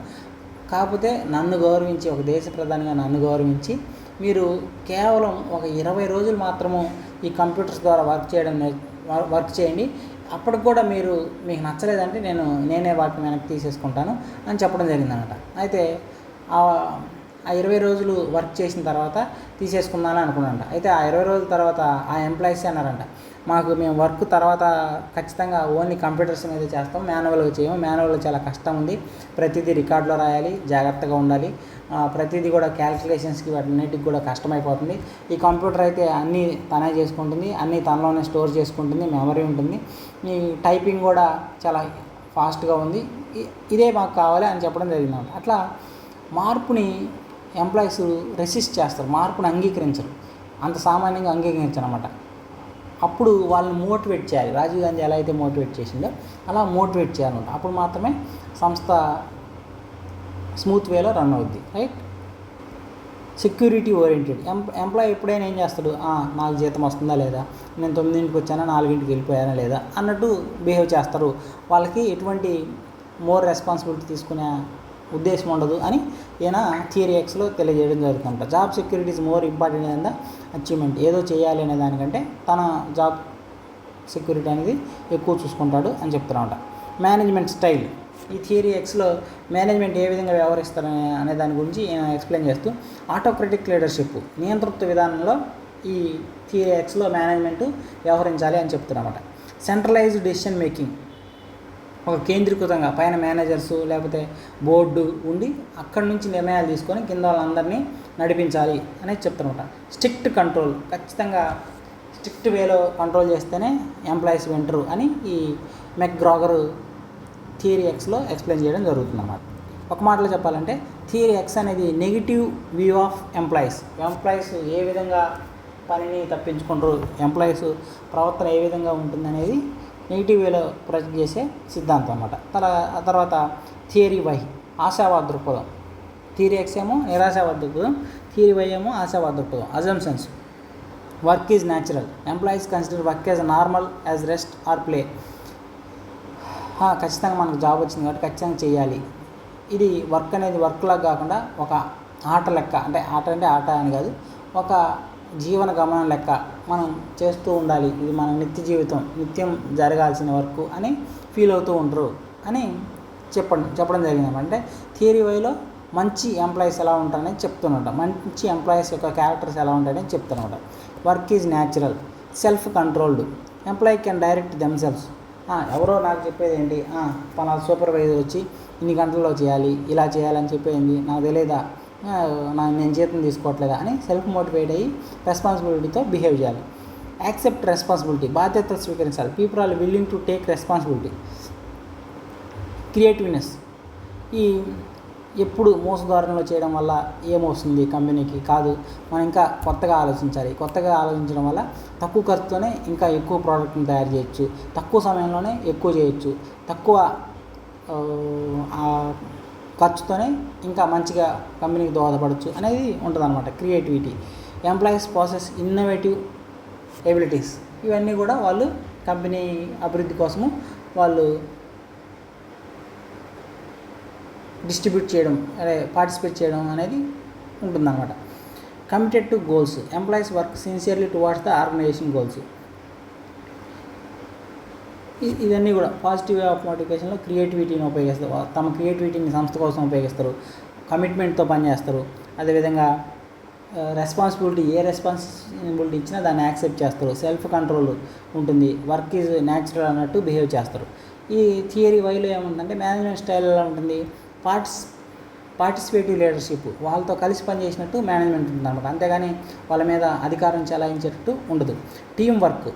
కాకపోతే నన్ను గౌరవించి, ఒక దేశ ప్రధానిగా నన్ను గౌరవించి మీరు కేవలం ఒక 20 రోజులు మాత్రము ఈ కంప్యూటర్స్ ద్వారా వర్క్ చేయండి, అప్పటికి కూడా మీకు నచ్చలేదంటే నేనే వాటిని వెనక్కి తీసేసుకుంటాను అని చెప్పడం జరిగిందన్నమాట. అయితే ఆ 20 రోజులు వర్క్ చేసిన తర్వాత తీసేసుకుందామని అనుకున్నానంట. అయితే ఆ 20 రోజుల తర్వాత ఆ ఎంప్లాయీస్ అన్నారంట, మేము వర్క్ తర్వాత ఖచ్చితంగా ఓన్లీ కంప్యూటర్స్ మీద చేస్తాం, మాన్యువల్గా చేయము, మాన్యువల్గా చాలా కష్టం ఉంది, ప్రతిదీ రికార్డులో రాయాలి, జాగ్రత్తగా ఉండాలి, ప్రతిదీ కూడా క్యాలిక్యులేషన్స్కి వాటిన్నిటికి కూడా కష్టమైపోతుంది. ఈ కంప్యూటర్ అయితే అన్నీ తనే చేసుకుంటుంది, అన్నీ తనలోనే స్టోర్ చేసుకుంటుంది, మెమరీ ఉంటుంది, ఈ టైపింగ్ కూడా చాలా ఫాస్ట్గా ఉంది, ఇదే మాకు కావాలి అని చెప్పడం జరిగింది. అట్లా మార్పుని ఎంప్లాయీస్ రెసిస్ట్ చేస్తారు, మార్పుని అంగీకరించరు, అంత సామాన్యంగా అంగీకరించరు అన్నమాట. అప్పుడు వాళ్ళని మోటివేట్ చేయాలి. రాజీవ్ గాంధీ ఎలా అయితే మోటివేట్ చేసిందో అలా మోటివేట్ చేయాలన్నమాట. అప్పుడు మాత్రమే సంస్థ స్మూత్ వేలో రన్ అవుద్ది, రైట్. సెక్యూరిటీ ఓరియంటెడ్ ఎంప్లాయీ ఎప్పుడైనా ఏం చేస్తాడు, నాకు జీతం వస్తుందా లేదా, నేను 9ంటికి వచ్చానా 4ంటికి వెళ్ళిపోయానా లేదా అన్నట్టు బిహేవ్ చేస్తారు. వాళ్ళకి ఎటువంటి మోర్ రెస్పాన్సిబిలిటీ తీసుకునే ఉద్దేశం ఉండదు అని ఈయన థియరీ ఎక్స్లో తెలియజేయడం జరుగుతుంట. Job security is more important than the achievement. ఏదో చేయాలి అనే దానికంటే తన జాబ్ సెక్యూరిటీ అనేది ఎక్కువ చూసుకుంటాడు అని చెప్తున్నమాట. మేనేజ్మెంట్ స్టైల్, ఈ థియరీ ఎక్స్లో మేనేజ్మెంట్ ఏ విధంగా వ్యవహరిస్తారు అనే దాని గురించి ఎక్స్ప్లెయిన్ చేస్తూ ఆటోక్రటిక్ లీడర్షిప్, నియంతృత్వ విధానంలో ఈ థియరీ ఎక్స్లో మేనేజ్మెంట్ వ్యవహరించాలి అని చెప్తున్నమాట. సెంట్రలైజ్డ్ డెసిషన్ మేకింగ్, ఒక కేంద్రీకృతంగా పైన మేనేజర్స్ లేకపోతే బోర్డు ఉండి అక్కడి నుంచి నిర్ణయాలు తీసుకొని కింద వాళ్ళందరినీ నడిపించాలి అనేది చెప్తున్నమాట. స్ట్రిక్ట్ కంట్రోల్, ఖచ్చితంగా స్ట్రిక్ట్ వేలో కంట్రోల్ చేస్తేనే ఎంప్లాయీస్ వింటరు అని ఈ మెక్గ్రాగర్ థియరీ ఎక్స్లో ఎక్స్ప్లెయిన్ చేయడం జరుగుతుందన్నమాట. ఒక మాటలో చెప్పాలంటే థియరీ ఎక్స్ అనేది నెగిటివ్ వ్యూ ఆఫ్ ఎంప్లాయీస్ ఏ విధంగా పనిని తప్పించుకుంటారు, ఎంప్లాయీస్ ప్రవర్తన ఏ విధంగా ఉంటుందనేది నెగిటివ్ వేలో ప్రొజెక్ట్ చేసే సిద్ధాంతం అన్నమాట. తర్వాత థియరీ వై, ఆశావాద దృక్పథం. థియరీ ఎక్స్ ఏమో నిరాశావాద దృక్పథం, థియరీ వై ఏమో ఆశావాద దృక్పథం. Assumptions, work is natural, employees consider work as normal as rest or play. ఖచ్చితంగా మనకు జాబ్ వచ్చింది కాబట్టి ఖచ్చితంగా చేయాలి, ఇది వర్క్ అనేది వర్క్లాగా కాకుండా ఒక ఆట లెక్క, అంటే ఆట అని కాదు, ఒక జీవన గమనం లెక్క మనం చేస్తూ ఉండాలి, ఇది మన నిత్య జీవితం, నిత్యం జరగాల్సిన వర్క్ అని ఫీల్ అవుతూ ఉంటారు అని చెప్పడం జరిగింది. అంటే థియరీ వైలో మంచి ఎంప్లాయీస్ ఎలా ఉంటారని చెప్తున్నమాట, మంచి ఎంప్లాయీస్ యొక్క క్యారెక్టర్స్ ఎలా ఉంటాయని చెప్తున్నమాట. Work is natural, self controlled, employee can direct themselves. ఎవరో నాకు చెప్పేది ఏంటి, పలానా సూపర్వైజర్ వచ్చి ఇన్ని గంటల్లో చేయాలి, ఇలా చేయాలని చెప్పేది నాకు తెలియదా, నేను జీతం తీసుకోవట్లేదా అని సెల్ఫ్ మోటివేట్ అయ్యి రెస్పాన్సిబిలిటీతో బిహేవ్ చేయాలి. యాక్సెప్ట్ రెస్పాన్సిబిలిటీ, బాధ్యతలు స్వీకరించాలి. People are willing to take responsibility. Creativeness, ఈ ఎప్పుడు మోసధోరణిలో చేయడం వల్ల ఏమొస్తుంది కంపెనీకి కాదు, మనం ఇంకా కొత్తగా ఆలోచించాలి. కొత్తగా ఆలోచించడం వల్ల తక్కువ ఖర్చుతోనే ఇంకా ఎక్కువ ప్రోడక్ట్ని తయారు చేయొచ్చు, తక్కువ సమయంలోనే ఎక్కువ చేయొచ్చు, తక్కువ ఖర్చుతోనే ఇంకా మంచిగా కంపెనీకి దోహదపడవచ్చు అనేది ఉంటుందన్నమాట. Creativity, employees process innovative abilities, ఇవన్నీ కూడా వాళ్ళు కంపెనీ అభివృద్ధి కోసము వాళ్ళు డిస్ట్రిబ్యూట్ చేయడం, పార్టిసిపేట్ చేయడం అనేది ఉంటుందన్నమాట. Committed to goals, employees work sincerely towards the organisation goals. ఇవన్నీ కూడా పాజిటివ్ వే ఆఫ్ మోటివేషన్లో క్రియేటివిటీని ఉపయోగిస్తారు, తమ క్రియేటివిటీని సంస్థ కోసం ఉపయోగిస్తారు, కమిట్మెంట్తో పనిచేస్తారు. అదేవిధంగా రెస్పాన్సిబిలిటీ ఇచ్చినా దాన్ని యాక్సెప్ట్ చేస్తారు, సెల్ఫ్ కంట్రోల్ ఉంటుంది, వర్క్ ఈజ్ న్యాచురల్ అన్నట్టు బిహేవ్ చేస్తారు. ఈ థియరీ వైలో ఏముంటుందంటే మేనేజ్మెంట్ స్టైల్ ఎలా ఉంటుంది, పార్టిసిపేటివ్ లీడర్షిప్, వాళ్ళతో కలిసి పనిచేసినట్టు మేనేజ్మెంట్ ఉంటుంది అనమాట. అంతేగాని వాళ్ళ మీద అధికారం చెలాయించేటట్టు ఉండదు. టీం వర్క్,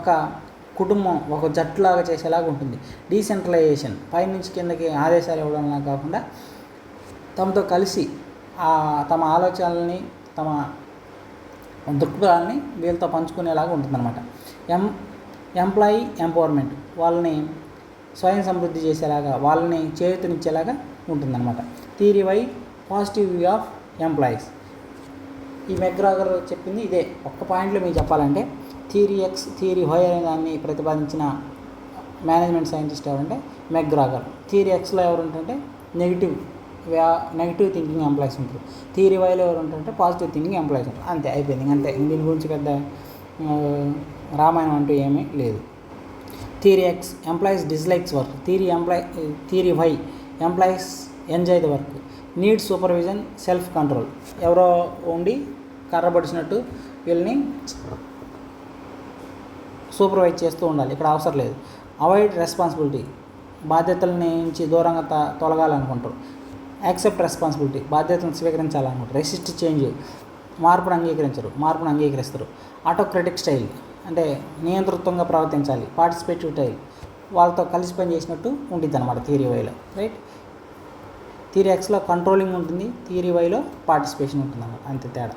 ఒక కుటుంబం ఒక జట్టులాగా చేసేలాగా ఉంటుంది. డీసెంట్రలైజేషన్, పైనుంచి కిందకి ఆదేశాలు ఇవ్వడంలా కాకుండా తమతో కలిసి తమ ఆలోచనల్ని తమ దృక్పథాలని వీళ్ళతో పంచుకునేలాగా ఉంటుందన్నమాట. ఎంప్లాయీ ఎంపవర్మెంట్, వాళ్ళని స్వయం సమృద్ధి చేసేలాగా, వాళ్ళని చేయూతనిచ్చేలాగా ఉంటుందన్నమాట. Theory Y positive view of employees, ఈ మెక్గ్రాగర్ చెప్పింది ఇదే. ఒక్క పాయింట్లో మీకు చెప్పాలంటే థియరీ ఎక్స్ థియరీ వై అనే దాన్ని ప్రతిపాదించిన మేనేజ్మెంట్ సైంటిస్ట్ ఎవరంటే మెక్గ్రాగర్. థియరీ ఎక్స్లో ఎవరు ఉంటుంటే నెగిటివ్ థింకింగ్ ఎంప్లాయీస్ ఉంటారు. థియరీ వైలో ఎవరు ఉంటుంటే పాజిటివ్ థింకింగ్ ఎంప్లాయీస్ ఉంటారు. అంతే, అయిపోయింది. అంతే, దీని గురించి పెద్ద రామాయణం అంటూ ఏమీ లేదు. Theory X employees dislikes work. Theory Y employees enjoy the work. Need supervision, self control, ఎవరో ఉండి కర్రబడిచినట్టు వీళ్ళని సూపర్వైజ్ చేస్తూ ఉండాలి, ఇక్కడ అవసరం లేదు. అవాయిడ్ రెస్పాన్సిబిలిటీ, బాధ్యతల నుంచి దూరంగా తొలగాలనుకుంటారు. యాక్సెప్ట్ రెస్పాన్సిబిలిటీ, బాధ్యతలను స్వీకరించాలనుకుంటారు. రెసిస్ట్ చేంజ్, మార్పును అంగీకరిస్తారు. ఆటోక్రటిక్ స్టైల్ అంటే నియంతృత్వంగా ప్రవర్తించాలి. పార్టిసిపేటివ్ స్టైల్, వాళ్ళతో కలిసి పని చేసినట్టు ఉంటుంది అన్నమాట థియరీ వైలో. రైట్, థియరీ ఎక్స్లో కంట్రోలింగ్ ఉంటుంది, థియరీ వైలో పార్టిసిపేషన్ ఉంటుంది అన్నమాట. అంతే తేడా.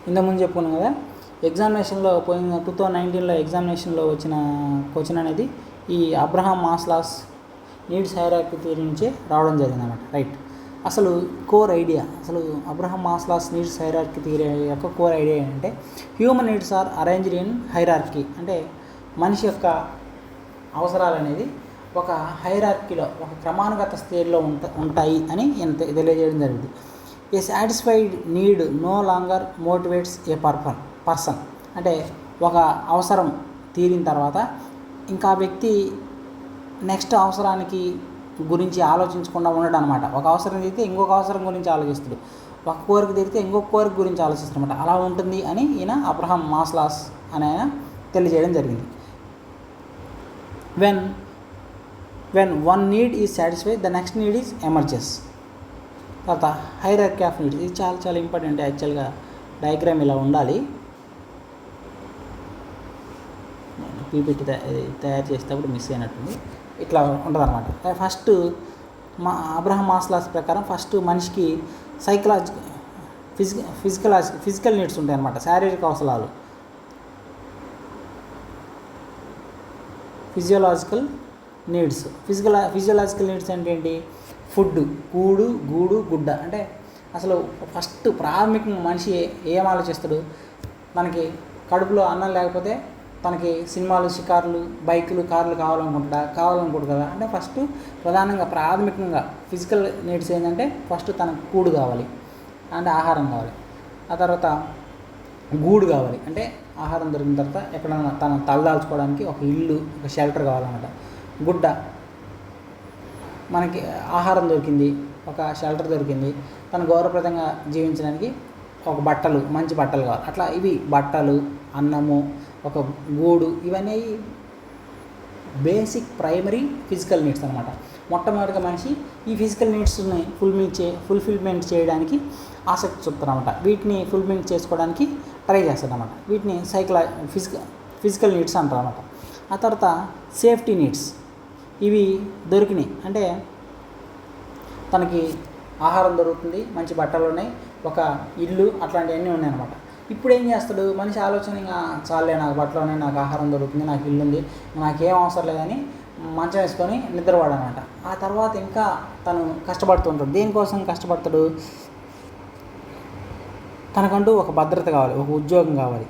ఇంతకుముందు చెప్పుకున్నాం కదా, ఎగ్జామినేషన్లో 2019లో ఎగ్జామినేషన్లో వచ్చిన క్వశ్చన్ అనేది ఈ Abraham Maslow's needs hierarchy theory నుంచే రావడం జరిగిందన్నమాట. రైట్, అసలు కోర్ ఐడియా, అసలు Abraham Maslow's needs hierarchy theory యొక్క కోర్ ఐడియా ఏంటంటే human needs are arranged in hierarchy, అంటే మనిషి యొక్క అవసరాలు అనేది ఒక హైరార్కీలో, ఒక క్రమానుగత స్థితిలో ఉంటాయి అని తెలియజేయడం జరిగింది. A satisfied need no longer motivates a person, అంటే ఒక అవసరం తీరిన తర్వాత ఇంకా వ్యక్తి నెక్స్ట్ అవసరానికి గురించి ఆలోచించకుండా ఉండడం అనమాట. ఒక అవసరం తీరితే ఇంకొక అవసరం గురించి ఆలోచిస్తాడు, ఒక కోరిక తీరితే ఇంకొక కోరిక గురించి ఆలోచిస్తాడు అనమాట. అలా ఉంటుంది అని ఈయన అబ్రహాం మాస్లాస్ అని ఆయన తెలియజేయడం జరిగింది. When one need is satisfied the next need is emerges. తర్వాత హైరార్కీ ఆఫ్ నీడ్స్, ఇది చాలా చాలా ఇంపార్టెంట్. యాక్చువల్గా డయాగ్రామ్ ఇలా ఉండాలి, పీపీటీ తయారు చేసేటప్పుడు మిస్ అయినట్టుంది. ఇట్లా ఉంటుంది అనమాట. ఫస్ట్ అబ్రహాం మాస్లాస్ ప్రకారం ఫస్ట్ మనిషికి ఫిజికల్ నీడ్స్ ఉంటాయి అన్నమాట, శారీరక అవసరాలు. ఫిజియోలాజికల్ నీడ్స్ అంటే ఏంటి? ఫుడ్, కూడు, గూడు, గుడ్డ. అంటే అసలు ఫస్ట్ ప్రాథమికంగా మనిషి ఏం ఆలోచిస్తాడు? మనకి కడుపులో అన్నం లేకపోతే తనకి సినిమాలు, షికార్లు, బైకులు, కార్లు కావాలనుకుంటాడు కదా. అంటే ఫస్ట్ ప్రధానంగా ప్రాథమికంగా ఫిజికల్ నీడ్స్ ఏంటంటే ఫస్ట్ తనకు కూడు కావాలి, అంటే ఆహారం కావాలి. ఆ తర్వాత గూడు కావాలి, అంటే ఆహారం దొరికిన తర్వాత ఎక్కడైనా తన తలదాల్చుకోవడానికి ఒక ఇల్లు, ఒక షెల్టర్ కావాలన్నమాట. గుడ్డ, మనకి ఆహారం దొరికింది, ఒక షెల్టర్ దొరికింది, తను గౌరవప్రదంగా జీవించడానికి ఒక మంచి బట్టలు కావాలి. అట్లా ఇవి బట్టలు, అన్నము, ఒక గూడు, ఇవన్నీ బేసిక్ ప్రైమరీ ఫిజికల్ నీడ్స్ అనమాట. మొట్టమొదటిగా మనిషి ఈ ఫిజికల్ నీడ్స్ని ఫుల్ఫిల్మెంట్ చేయడానికి ఆసక్తి చూపుతారన్నమాట. వీటిని ఫుల్ఫిల్ చేసుకోవడానికి ట్రై చేస్తారన్నమాట. వీటిని ఫిజికల్ నీడ్స్ అంటారన్నమాట. ఆ తర్వాత సేఫ్టీ నీడ్స్, ఇవి దొరికినాయి అంటే తనకి ఆహారం దొరుకుతుంది, మంచి బట్టలు ఉన్నాయి, ఒక ఇల్లు, అట్లాంటివన్నీ ఉన్నాయన్నమాట. ఇప్పుడు ఏం చేస్తాడు మనిషి? ఆలోచన ఇంకా చాలే, నాకు బట్టలు ఉన్నాయి, నాకు ఆహారం దొరుకుతుంది, నాకు ఇల్లు ఉంది, నాకేం అవసరం లేదని మంచం వేసుకొని నిద్రపోవడం అనమాట. ఆ తర్వాత ఇంకా తను కష్టపడుతుంటాడు. దేనికోసం కష్టపడతాడు? తనకంటూ ఒక భద్రత కావాలి, ఒక ఉద్యోగం కావాలి.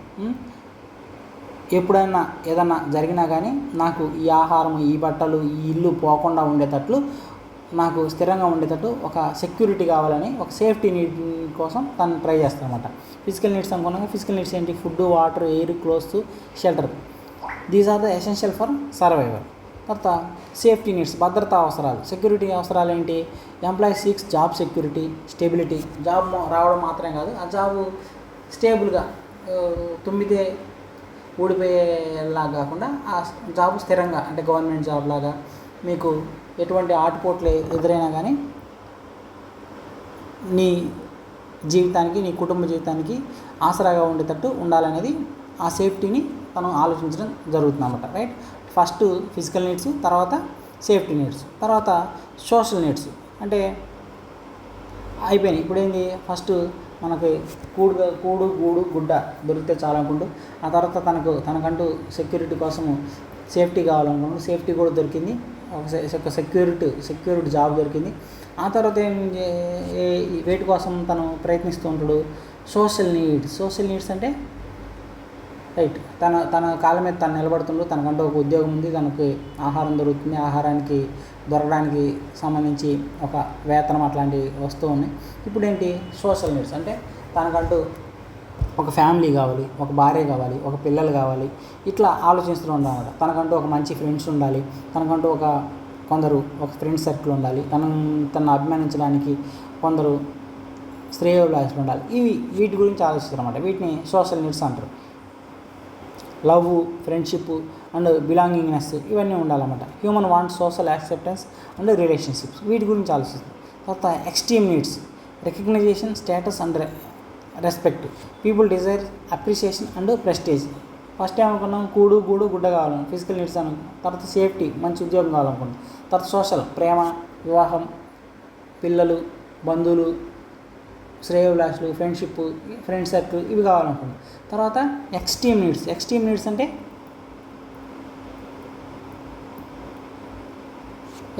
ఎప్పుడైనా ఏదన్నా జరిగినా కానీ నాకు ఈ ఆహారం, ఈ బట్టలు, ఈ ఇల్లు పోకుండా ఉండేటట్లు, నాకు స్థిరంగా ఉండేటట్టు ఒక సెక్యూరిటీ కావాలని, ఒక సేఫ్టీ నీడ్ కోసం తను ట్రై చేస్తానమాట. ఫిజికల్ నీడ్స్ అనుకున్నాక ఫిజికల్ నీడ్స్ ఏంటి? Food, water, air, clothes, shelter. These are the essential for survival. తర్వాత సేఫ్టీ నీడ్స్, భద్రతా అవసరాలు. సెక్యూరిటీ అవసరాలు ఏంటి? Employee seeks job security, stability. Job రావడం మాత్రమే కాదు, ఆ జాబు స్టేబుల్గా తుమ్మితే ఊడిపోయేలా కాకుండా ఆ జాబ్ స్థిరంగా, అంటే గవర్నమెంట్ జాబ్ లాగా మీకు ఎటువంటి ఆటుపోట్లు ఎదురైనా కానీ నీ జీవితానికి, నీ కుటుంబ జీవితానికి ఆసరాగా ఉండేటట్టు ఉండాలనేది ఆ సేఫ్టీని తను ఆలోచించడం జరుగుతుంది అన్నమాట. రైట్. ఫస్ట్ ఫిజికల్ నీడ్స్, తర్వాత సేఫ్టీ నీడ్స్, తర్వాత సోషల్ నీడ్స్. అంటే అయిపోయినాయి. ఇప్పుడు ఏంది? ఫస్ట్ మనకి కూడు గూడు గుడ్డ దొరికితే చాలా అనుకుంటూ, ఆ తర్వాత తనకంటూ సెక్యూరిటీ కోసము సేఫ్టీ కావాలనుకుంటూ సేఫ్టీ కూడా దొరికింది, ఒక సెక్యూరిటీ జాబ్ దొరికింది. ఆ తర్వాత వేటి కోసం తను ప్రయత్నిస్తూ ఉంటాడు? సోషల్ నీడ్స్ అంటే రైట్, తన కాళ్ళ మీద తను నిలబడుతుండు, తనకంటూ ఒక ఉద్యోగం ఉంది, తనకి ఆహారం దొరుకుతుంది, ఆహారానికి దొరకడానికి సంబంధించి ఒక వేతనం అట్లాంటివి వస్తూ ఉన్నాయి. ఇప్పుడు ఏంటి? సోషల్ నీడ్స్ అంటే తనకంటూ ఒక ఫ్యామిలీ కావాలి, ఒక భార్య కావాలి, ఒక పిల్లలు కావాలి, ఇట్లా ఆలోచిస్తూ ఉండాలన్నమాట. తనకంటూ ఒక మంచి ఫ్రెండ్స్ ఉండాలి, తనకంటూ ఒక ఫ్రెండ్స్ సర్కిల్ ఉండాలి, తనను అభిమానించడానికి కొందరు శ్రేయోభిలాషులు ఉండాలి. వీటి గురించి ఆలోచిస్తారు అన్నమాట. వీటిని సోషల్ నీడ్స్ అంటారు. లవ్, ఫ్రెండ్షిప్ అండ్ బిలాంగింగ్నెస్ ఇవన్నీ ఉండాలన్నమాట. Human want social acceptance and relationships, వీటి గురించి ఆలోచిస్తుంది. తర్వాత extreme needs, recognition, status and respect. People desire appreciation and prestige. First ఏమనుకున్నాం? కూడు గూడు గుడ్డ కావాలనుకున్నాం, ఫిజికల్ నీడ్స్ అనుకున్నాం. తర్వాత సేఫ్టీ, మంచి ఉద్యోగం కావాలనుకున్నాం. తర్వాత సోషల్, ప్రేమ, వివాహం, పిల్లలు, బంధువులు, శ్రేయోభిలాషులు, ఫ్రెండ్ సర్కిల్, ఇవి కావాలనుకున్నాం. తర్వాత ఎక్స్ట్రీమ్ నీడ్స్ అంటే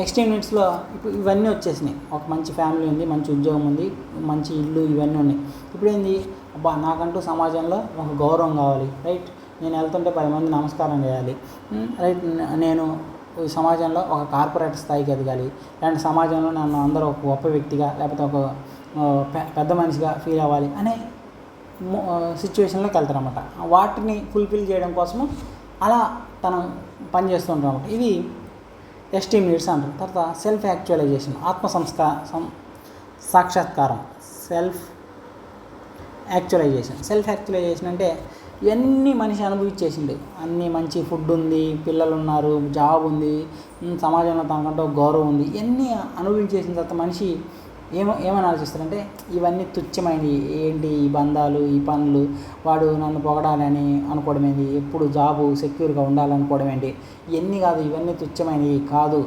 ఎక్స్ట్రీమ్ నీడ్స్లో ఇప్పుడు ఇవన్నీ వచ్చేసినాయి. ఒక మంచి ఫ్యామిలీ ఉంది, మంచి ఉద్యోగం ఉంది, మంచి ఇల్లు, ఇవన్నీ ఉన్నాయి. ఇప్పుడు ఏంది? నాకంటూ సమాజంలో ఒక గౌరవం కావాలి. రైట్. నేను వెళ్తుంటే 10 మంది నమస్కారం చేయాలి. రైట్. నేను సమాజంలో ఒక కార్పొరేట్ స్థాయికి ఎదగాలి, లేదంటే సమాజంలో నన్ను అందరూ ఒక గొప్ప వ్యక్తిగా, లేకపోతే ఒక పెద్ద మనిషిగా ఫీల్ అవ్వాలి అనే సిచ్యువేషన్లోకి వెళ్తారన్నమాట. వాటిని ఫుల్ఫిల్ చేయడం కోసము అలా తను పనిచేస్తూ ఉంటారు అన్నమాట. ఇవి ఎస్టీమ్ నీడ్స్ అంటారు. తర్వాత సెల్ఫ్ యాక్చువలైజేషన్, సాక్షాత్కారం. సెల్ఫ్ యాక్చువలైజేషన్ అంటే ఇవన్నీ మనిషి అనుభవించేసిండు. అన్నీ మంచి ఫుడ్ ఉంది, పిల్లలు ఉన్నారు, జాబ్ ఉంది, సమాజంలో తనకంటే ఒక గౌరవం ఉంది. ఇవన్నీ అనుభవించేసిన తర్వాత మనిషి ఏమని ఆలోచిస్తారంటే ఇవన్నీ తుచ్చమైనవి, ఏంటి ఈ బంధాలు, ఈ పనులు, వాడు నన్ను పొగడాలని అనుకోవడం ఏంటి, ఎప్పుడు జాబు సెక్యూర్గా ఉండాలనుకోవడం ఏంటి, ఇవన్నీ కాదు, ఇవన్నీ తుచ్చమైనవి కాదు.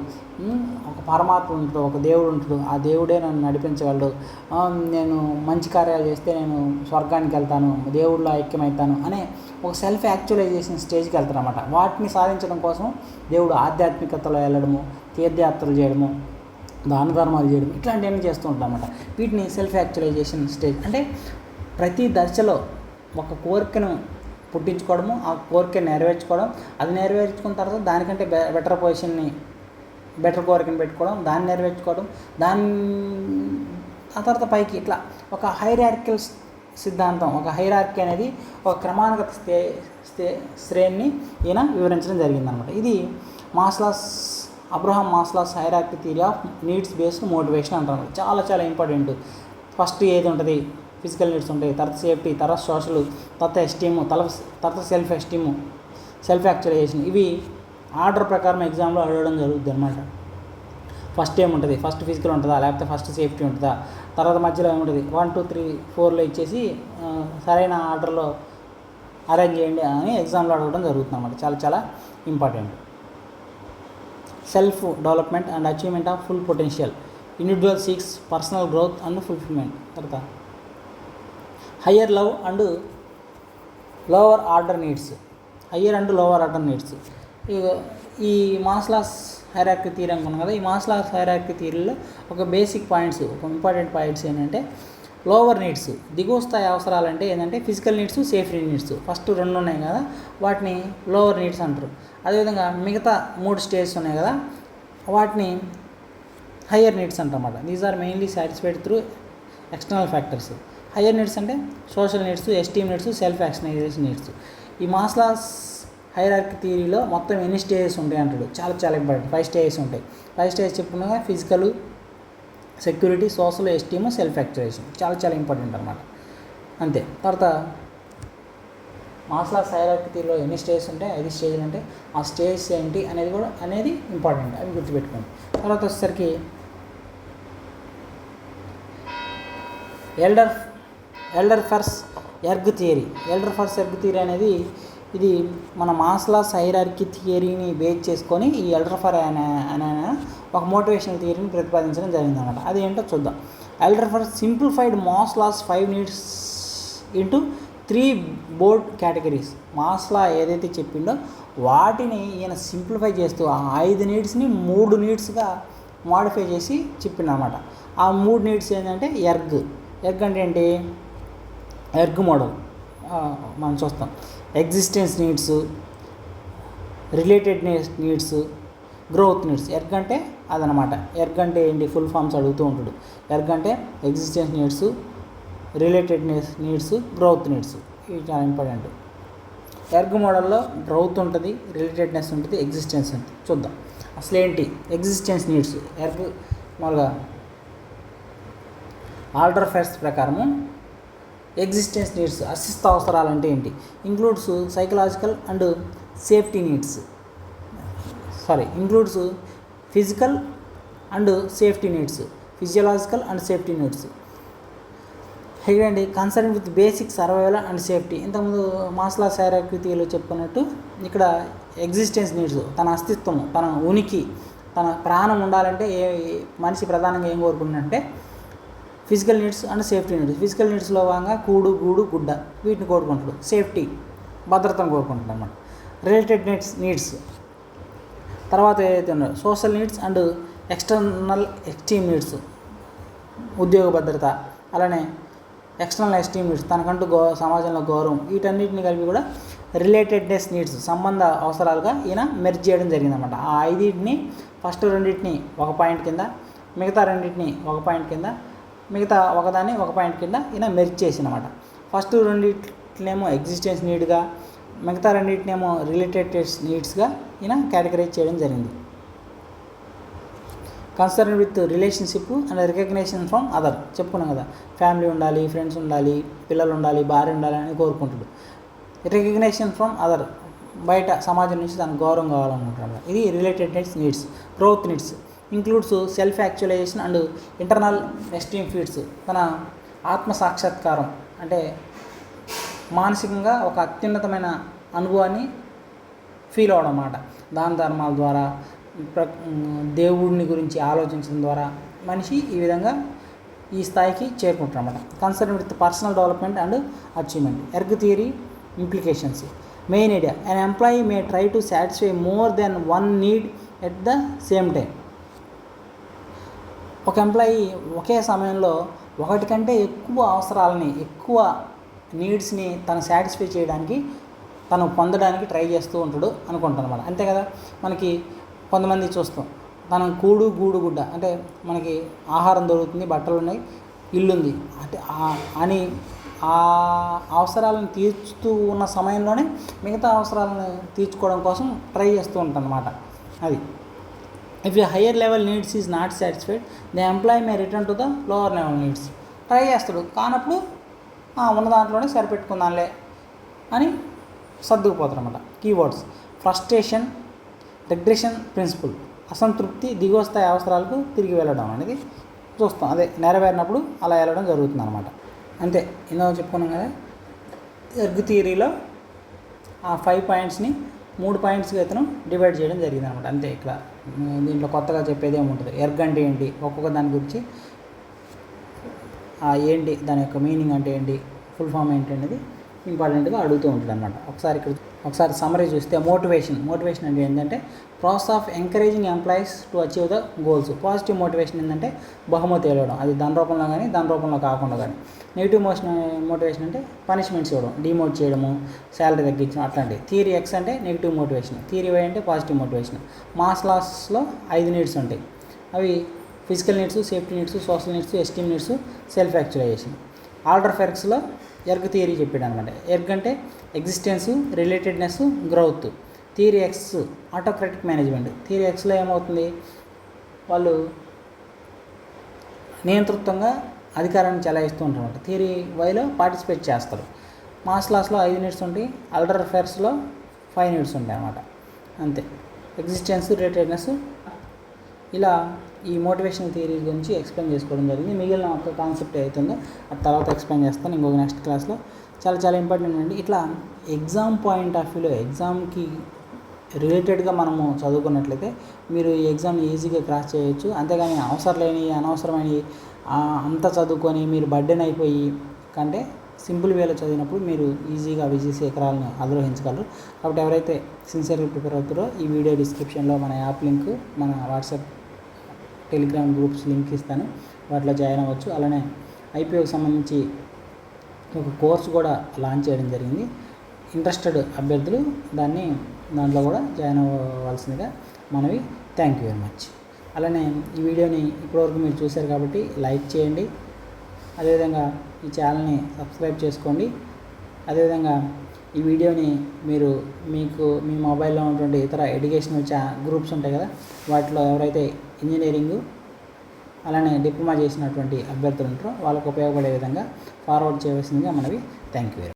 ఒక పరమాత్మ ఉంటాడు, ఒక దేవుడు ఉంటాడు, ఆ దేవుడే నన్ను నడిపించగలడు, నేను మంచి కార్యాలు చేస్తే నేను స్వర్గానికి వెళ్తాను, దేవుడిలో ఐక్యమవుతాను అనే ఒక సెల్ఫ్ యాక్చువలైజేషన్ స్టేజ్కి వెళ్తారు అన్నమాట. వాటిని సాధించడం కోసం దేవుడు ఆధ్యాత్మికతలో వెళ్ళడము, తీర్థయాత్రలు చేయడము, దాన ధర్మాలు చేయడం, ఇట్లాంటివన్నీ చేస్తూ ఉంటాం అన్నమాట. వీటిని సెల్ఫ్ యాక్చువలైజేషన్ స్టేజ్. అంటే ప్రతి దశలో ఒక కోరికను పుట్టించుకోవడము, ఆ కోరికను నెరవేర్చుకోవడం, అది నెరవేర్చుకున్న తర్వాత దానికంటే బెటర్ కోరికను పెట్టుకోవడం, దాన్ని నెరవేర్చుకోవడం, ఆ తర్వాత పైకి ఇట్లా ఒక హైరార్కికల్ సిద్ధాంతం, ఒక హైరార్కీ అనేది ఒక క్రమానుగత శ్రేణిని ఈయన వివరించడం జరిగిందనమాట. ఇది Abraham Maslow's hierarchy theory of needs based motivation అంటారు. చాలా చాలా ఇంపార్టెంట్. ఫస్ట్ ఏది ఉంటుంది? ఫిజికల్ నీడ్స్ ఉంటాయి, తర్వాత సేఫ్టీ, తర్వాత సోషల్, తర్వాత ఎస్టీము, తర్వాత సెల్ఫ్ యాక్చువలైజేషన్. ఇవి ఆర్డర్ ప్రకారం ఎగ్జామ్లో అడగడం జరుగుతుంది అనమాట. ఫస్ట్ ఏముంటుంది? ఫస్ట్ ఫిజికల్ ఉంటుందా, లేకపోతే ఫస్ట్ సేఫ్టీ ఉంటుందా, తర్వాత మధ్యలో ఏముంటుంది? 1, 2, 3, 4లో ఇచ్చేసి సరైన ఆర్డర్లో అరేంజ్ చేయండి అని ఎగ్జామ్లో అడగడం జరుగుతుంది అనమాట. చాలా చాలా important. Self development and achievement of full potential. Individual seeks personal growth and fulfilment. తర్వాత higher love and lower order needs. ఈ మాస్లాస్ హైరార్కీ థియరీ అనుకున్నాం కదా. ఈ మాస్లాస్ హైరార్కీ థియరీలో ఒక బేసిక్ పాయింట్స్, ఒక ఇంపార్టెంట్ పాయింట్స్ ఏంటంటే లోవర్ నీడ్స్, దిగువ స్థాయి అవసరాలు అంటే ఏంటంటే physical needs, safety needs. First 2 ఉన్నాయి కదా, వాటిని లోవర్ నీడ్స్ అంటారు. అదేవిధంగా మిగతా 3 స్టేజెస్ ఉన్నాయి కదా, వాటిని హయ్యర్ నీడ్స్ అంటారన్నమాట. These are mainly satisfied through external factors. Higher needs అంటే social needs, esteem needs, self actualisation needs. ఈ మాస్లాస్ హైరార్కీ థియరీలో మొత్తం ఎన్ని స్టేజెస్ ఉంటాయి అంటాడు. చాలా చాలా ఇంపార్టెంట్. 5 స్టేజెస్ ఉంటాయి. 5 స్టేజెస్ చెప్పుకున్నాగా physical, security, social, esteem, self actualisation. చాలా చాలా ఇంపార్టెంట్ అనమాట. అంతే. తర్వాత మాస్లోస్ హైరార్కీ థియరీలో ఎన్ని స్టేజెస్ ఉంటాయి, 5 స్టేజ్లు ఉంటాయి. ఆ స్టేజెస్ ఏంటి అనేది ఇంపార్టెంట్. అవి గుర్తుపెట్టుకోండి. తర్వాత వచ్చేసరికి ఎల్డర్ఫర్స్ ఎర్గ్ థియరీ. ఎల్డర్ఫర్స్ ఎర్గ్ థియరీ అనేది ఇది మన మాస్లోస్ హైరార్కీ థియరీని బేస్ చేసుకొని ఈ ఎల్డర్ఫర్ అనే ఒక మోటివేషనల్ థియరీని ప్రతిపాదించడం జరిగిందన్నమాట. అది ఏంటో చూద్దాం. Alderfer simplified Maslow's 5 needs into 3 broad categories. Maslow ఏదైతే చెప్పిండో వాటిని ఈయన సింప్లిఫై చేస్తూ ఆ 5 నీడ్స్ని 3 నీడ్స్గా మోడిఫై చేసి చెప్పిండనమాట. ఆ 3 నీడ్స్ ఏంటంటే ఎర్గ్ అంటే ఏంటి, ఎర్గ్ మోడల్ మనం చూస్తాం. Existence needs, related needs, growth needs. Erg అంటే అదనమాట. ఎర్గ్ అంటే ఏంటి, ఫుల్ ఫామ్స్ అడుగుతూ ఉంటాడు. ఎర్గ్ అంటే existence needs, related needs, growth needs. ఇవి చాలా ఇంపార్టెంట్. ఎర్గ్ మోడల్లో గ్రోత్ ఉంటుంది, రిలేటెడ్నెస్ ఉంటుంది, ఎగ్జిస్టెన్స్ ఉంటుంది. చూద్దాం అసలు ఏంటి ఎగ్జిస్టెన్స్ నీడ్స్. ఎర్గ్ మామూలుగా ఆల్డర్ఫర్స్ ప్రకారము ఎగ్జిస్టెన్స్ నీడ్స్, అస్తిత్వ అవసరాలు అంటే ఏంటి, includes psychological and safety needs. Includes physical and safety needs, physiological and safety needs. ఏంటండి, concern with basic survival and safety. ఇంతకుముందు మాస్లోస్ హైరార్కీ థియరీలో చెప్పుకున్నట్టు ఇక్కడ ఎగ్జిస్టెన్స్ నీడ్స్, తన అస్తిత్వము, తన ఉనికి, తన ప్రాణం ఉండాలంటే మనిషి ప్రధానంగా ఏం కోరుకుంటుందంటే physical needs and safety needs. Physical నీడ్స్లో భాగంగా కూడు, గూడు, గుడ్డ వీటిని కోరుకుంటాడు. సేఫ్టీ, భద్రతను కోరుకుంటాడు అన్నమాట. రిలేటెడ్ నీడ్స్ తర్వాత ఏదైతే ఉన్నాయో social needs and external esteem needs, ఉద్యోగ భద్రత, అలానే ఎక్స్టర్నల్ ఎస్టీమ్ నీడ్స్, తనకంటూ సమాజంలో గౌరవం, వీటన్నిటిని కలిపి కూడా రిలేటెడ్నెస్ నీడ్స్, సంబంధ అవసరాలుగా ఈయన మెర్జ్ చేయడం జరిగిందన్నమాట. ఆ 5ని ఫస్ట్ 2 ఒక పాయింట్ కింద, మిగతా 2 ఒక పాయింట్ కింద, మిగతా ఒకదాన్ని ఒక పాయింట్ కింద ఈయన మెర్జ్ చేసినమాట. ఫస్ట్ 2 ఎగ్జిస్టెన్స్ నీడ్గా, మిగతా 2 రిలేటెడ్ నీడ్స్గా ఈయన కేటగరైజ్ చేయడం జరిగింది. Concern with relationship and recognition from other. చెప్పుకున్నాం కదా, ఫ్యామిలీ ఉండాలి, ఫ్రెండ్స్ ఉండాలి, పిల్లలు ఉండాలి, భార్య ఉండాలి అని కోరుకుంటాడు. రికగ్నేషన్ ఫ్రమ్ అదర్, బయట సమాజం నుంచి తనకు గౌరవం కావాలనుకుంటున్నాడు. ఇది related needs. Growth needs includes self actualisation and internal esteem feeds. తన ఆత్మ సాక్షాత్కారం అంటే మానసికంగా ఒక అత్యున్నతమైన అనుభవాన్ని ఫీల్ అవడం అన్నమాట. దాన ధర్మాల ద్వారా, దేవుడిని గురించి ఆలోచించడం ద్వారా మనిషి ఈ విధంగా ఈ స్థాయికి చేరుకుంటారన్నమాట. Concern with personal development and achievement. ERG theory implications. Main idea, an employee may try to satisfy more than one need at the same time. ఒక ఎంప్లాయీ ఒకే సమయంలో ఒకటి కంటే ఎక్కువ అవసరాలని, ఎక్కువ నీడ్స్ని తను సాటిస్ఫై చేయడానికి, తను పొందడానికి ట్రై చేస్తూ ఉంటాడు అనుకుంటాను అన్నమాట. అంతే కదా, మనకి కొంతమంది చూస్తాం, తను కూడు, గూడు, గుడ్డ అంటే మనకి ఆహారం దొరుకుతుంది, బట్టలు ఉన్నాయి, ఇల్లుంది అంటే అని ఆ అవసరాలను తీర్చుతూ ఉన్న సమయంలోనే మిగతా అవసరాలను తీర్చుకోవడం కోసం ట్రై చేస్తూ ఉంటాను అన్నమాట. అది if a higher level needs is not satisfied, the employee may return to the lower level needs. Try చేస్తాడు, కానప్పుడు ఉన్న దాంట్లోనే సరిపెట్టుకుందాంలే అని సర్దుకుపోతారు అన్నమాట. Keywords: frustration, regression principle. అసంతృప్తి, దిగువ స్థాయి అవసరాలకు తిరిగి వెళ్ళడం అనేది చూస్తాం. అదే నెరవేరినప్పుడు అలా వెళ్ళడం జరుగుతుంది అన్నమాట. అంతే, ఇందులో చెప్పుకున్నాం కదా, ఎర్గ్ థియరీలో ఆ 5 పాయింట్స్ని 3 పాయింట్స్గా ఇతను డివైడ్ చేయడం జరిగింది అనమాట. అంతే, ఇక్కడ దీంట్లో కొత్తగా చెప్పేది ఏముంటుంది, ఎర్గ్ అంటే ఏంటి, ఒక్కొక్క దాని గురించి ఏంటి, దాని యొక్క మీనింగ్ అంటే ఏంటి, ఫుల్ ఫామ్ ఏంటి అనేది ఇంపార్టెంట్గా అడుగుతూ ఉంటుంది అనమాట. ఒకసారి సమ్మరీ చూస్తే మోటివేషన్ అంటే ఏంటంటే process of encouraging employees to achieve the goals. Positive motivation ఏంటంటే బహుమతి ఇవ్వడం, అది దాని రూపంలో కానీ దాని రూపంలో కాకుండా కానీ. నెగిటివ్ మోటివేషన్ అంటే పనిష్మెంట్స్ ఇవ్వడం, డిమోట్ చేయడము, శాలరీ తగ్గించడం, అట్లాంటివి. థియరీ ఎక్స్ అంటే నెగిటివ్ మోటివేషన్, థియరీ వై అంటే పాజిటివ్ మోటివేషన్. మాస్లోస్లో 5 నీడ్స్ ఉంటాయి. అవి physical needs, safety needs, social needs, esteem needs, self actualisation. ఆల్డర్ఫర్స్లో ఎర్గ్ థియరీ చెప్పాడు అనమాట. ఎర్గ్ అంటే existence, relatedness, growth. Theory X autocratic management. Theory ఎక్స్లో ఏమవుతుంది, వాళ్ళు నియంతృత్వంగా అధికారాన్ని చెలాయిస్తూ ఉంటారు అనమాట. థియరీ వైలో పార్టిసిపేట్ చేస్తారు. మాస్ లాస్లో 5 యూనిట్స్ ఉంటాయి, అల్డర్ అఫైర్స్లో 5 యూనిట్స్ ఉంటాయి అన్నమాట. అంతే. ఎగ్జిస్టెన్స్, రిలేటెడ్నెస్, ఇలా ఈ మోటివేషనల్ థియరీ గురించి ఎక్స్ప్లెయిన్ చేసుకోవడం జరిగింది. మిగిలిన ఒక కాన్సెప్ట్ అవుతుందో అది తర్వాత ఎక్స్ప్లెయిన్ చేస్తాను ఇంకొక నెక్స్ట్ క్లాస్లో. చాలా చాలా ఇంపార్టెంట్ అండి. ఇట్లా ఎగ్జామ్ పాయింట్ ఆఫ్ వ్యూలో ఎగ్జామ్కి రిలేటెడ్గా మనము చదువుకున్నట్లయితే మీరు ఈ ఎగ్జామ్ని ఈజీగా క్రాస్ చేయొచ్చు. అంతేగాని అవసరం లేని అనవసరమైన అంతా చదువుకొని మీరు బర్డెన్ అయిపోయి కంటే సింపుల్ వేలో చదివినప్పుడు మీరు ఈజీగా విజయ శిఖరాలను అధిరోహించగలరు. కాబట్టి ఎవరైతే సిన్సియర్గా ప్రిపేర్ అవుతారో ఈ వీడియో డిస్క్రిప్షన్లో మన యాప్ లింక్, మన వాట్సాప్, టెలిగ్రామ్ గ్రూప్స్ లింక్ ఇస్తాను, వాటిలో జాయిన్ అవ్వచ్చు. అలానే ఐపీఓకి సంబంధించి ఒక కోర్స్ కూడా లాంచ్ చేయడం జరిగింది. ఇంట్రెస్టెడ్ అభ్యర్థులు దాంట్లో కూడా జాయిన్ అవ్వాల్సిందిగా మనవి. Thank you very much. అలానే ఈ వీడియోని ఇప్పటివరకు మీరు చూశారు కాబట్టి లైక్ చేయండి. అదేవిధంగా ఈ ఛానల్ని సబ్స్క్రైబ్ చేసుకోండి. అదేవిధంగా ఈ వీడియోని మీరు మీ మొబైల్లో ఉన్నటువంటి ఇతర ఎడ్యుకేషనల్ గ్రూప్స్ ఉంటాయి కదా, వాటిలో ఎవరైతే ఇంజనీరింగు అలానే డిప్లొమా చేసినటువంటి అభ్యర్థులు ఉంటారో వాళ్ళకు ఉపయోగపడే విధంగా ఫార్వర్డ్ చేయవలసిందిగా మనవి. Thank you very much.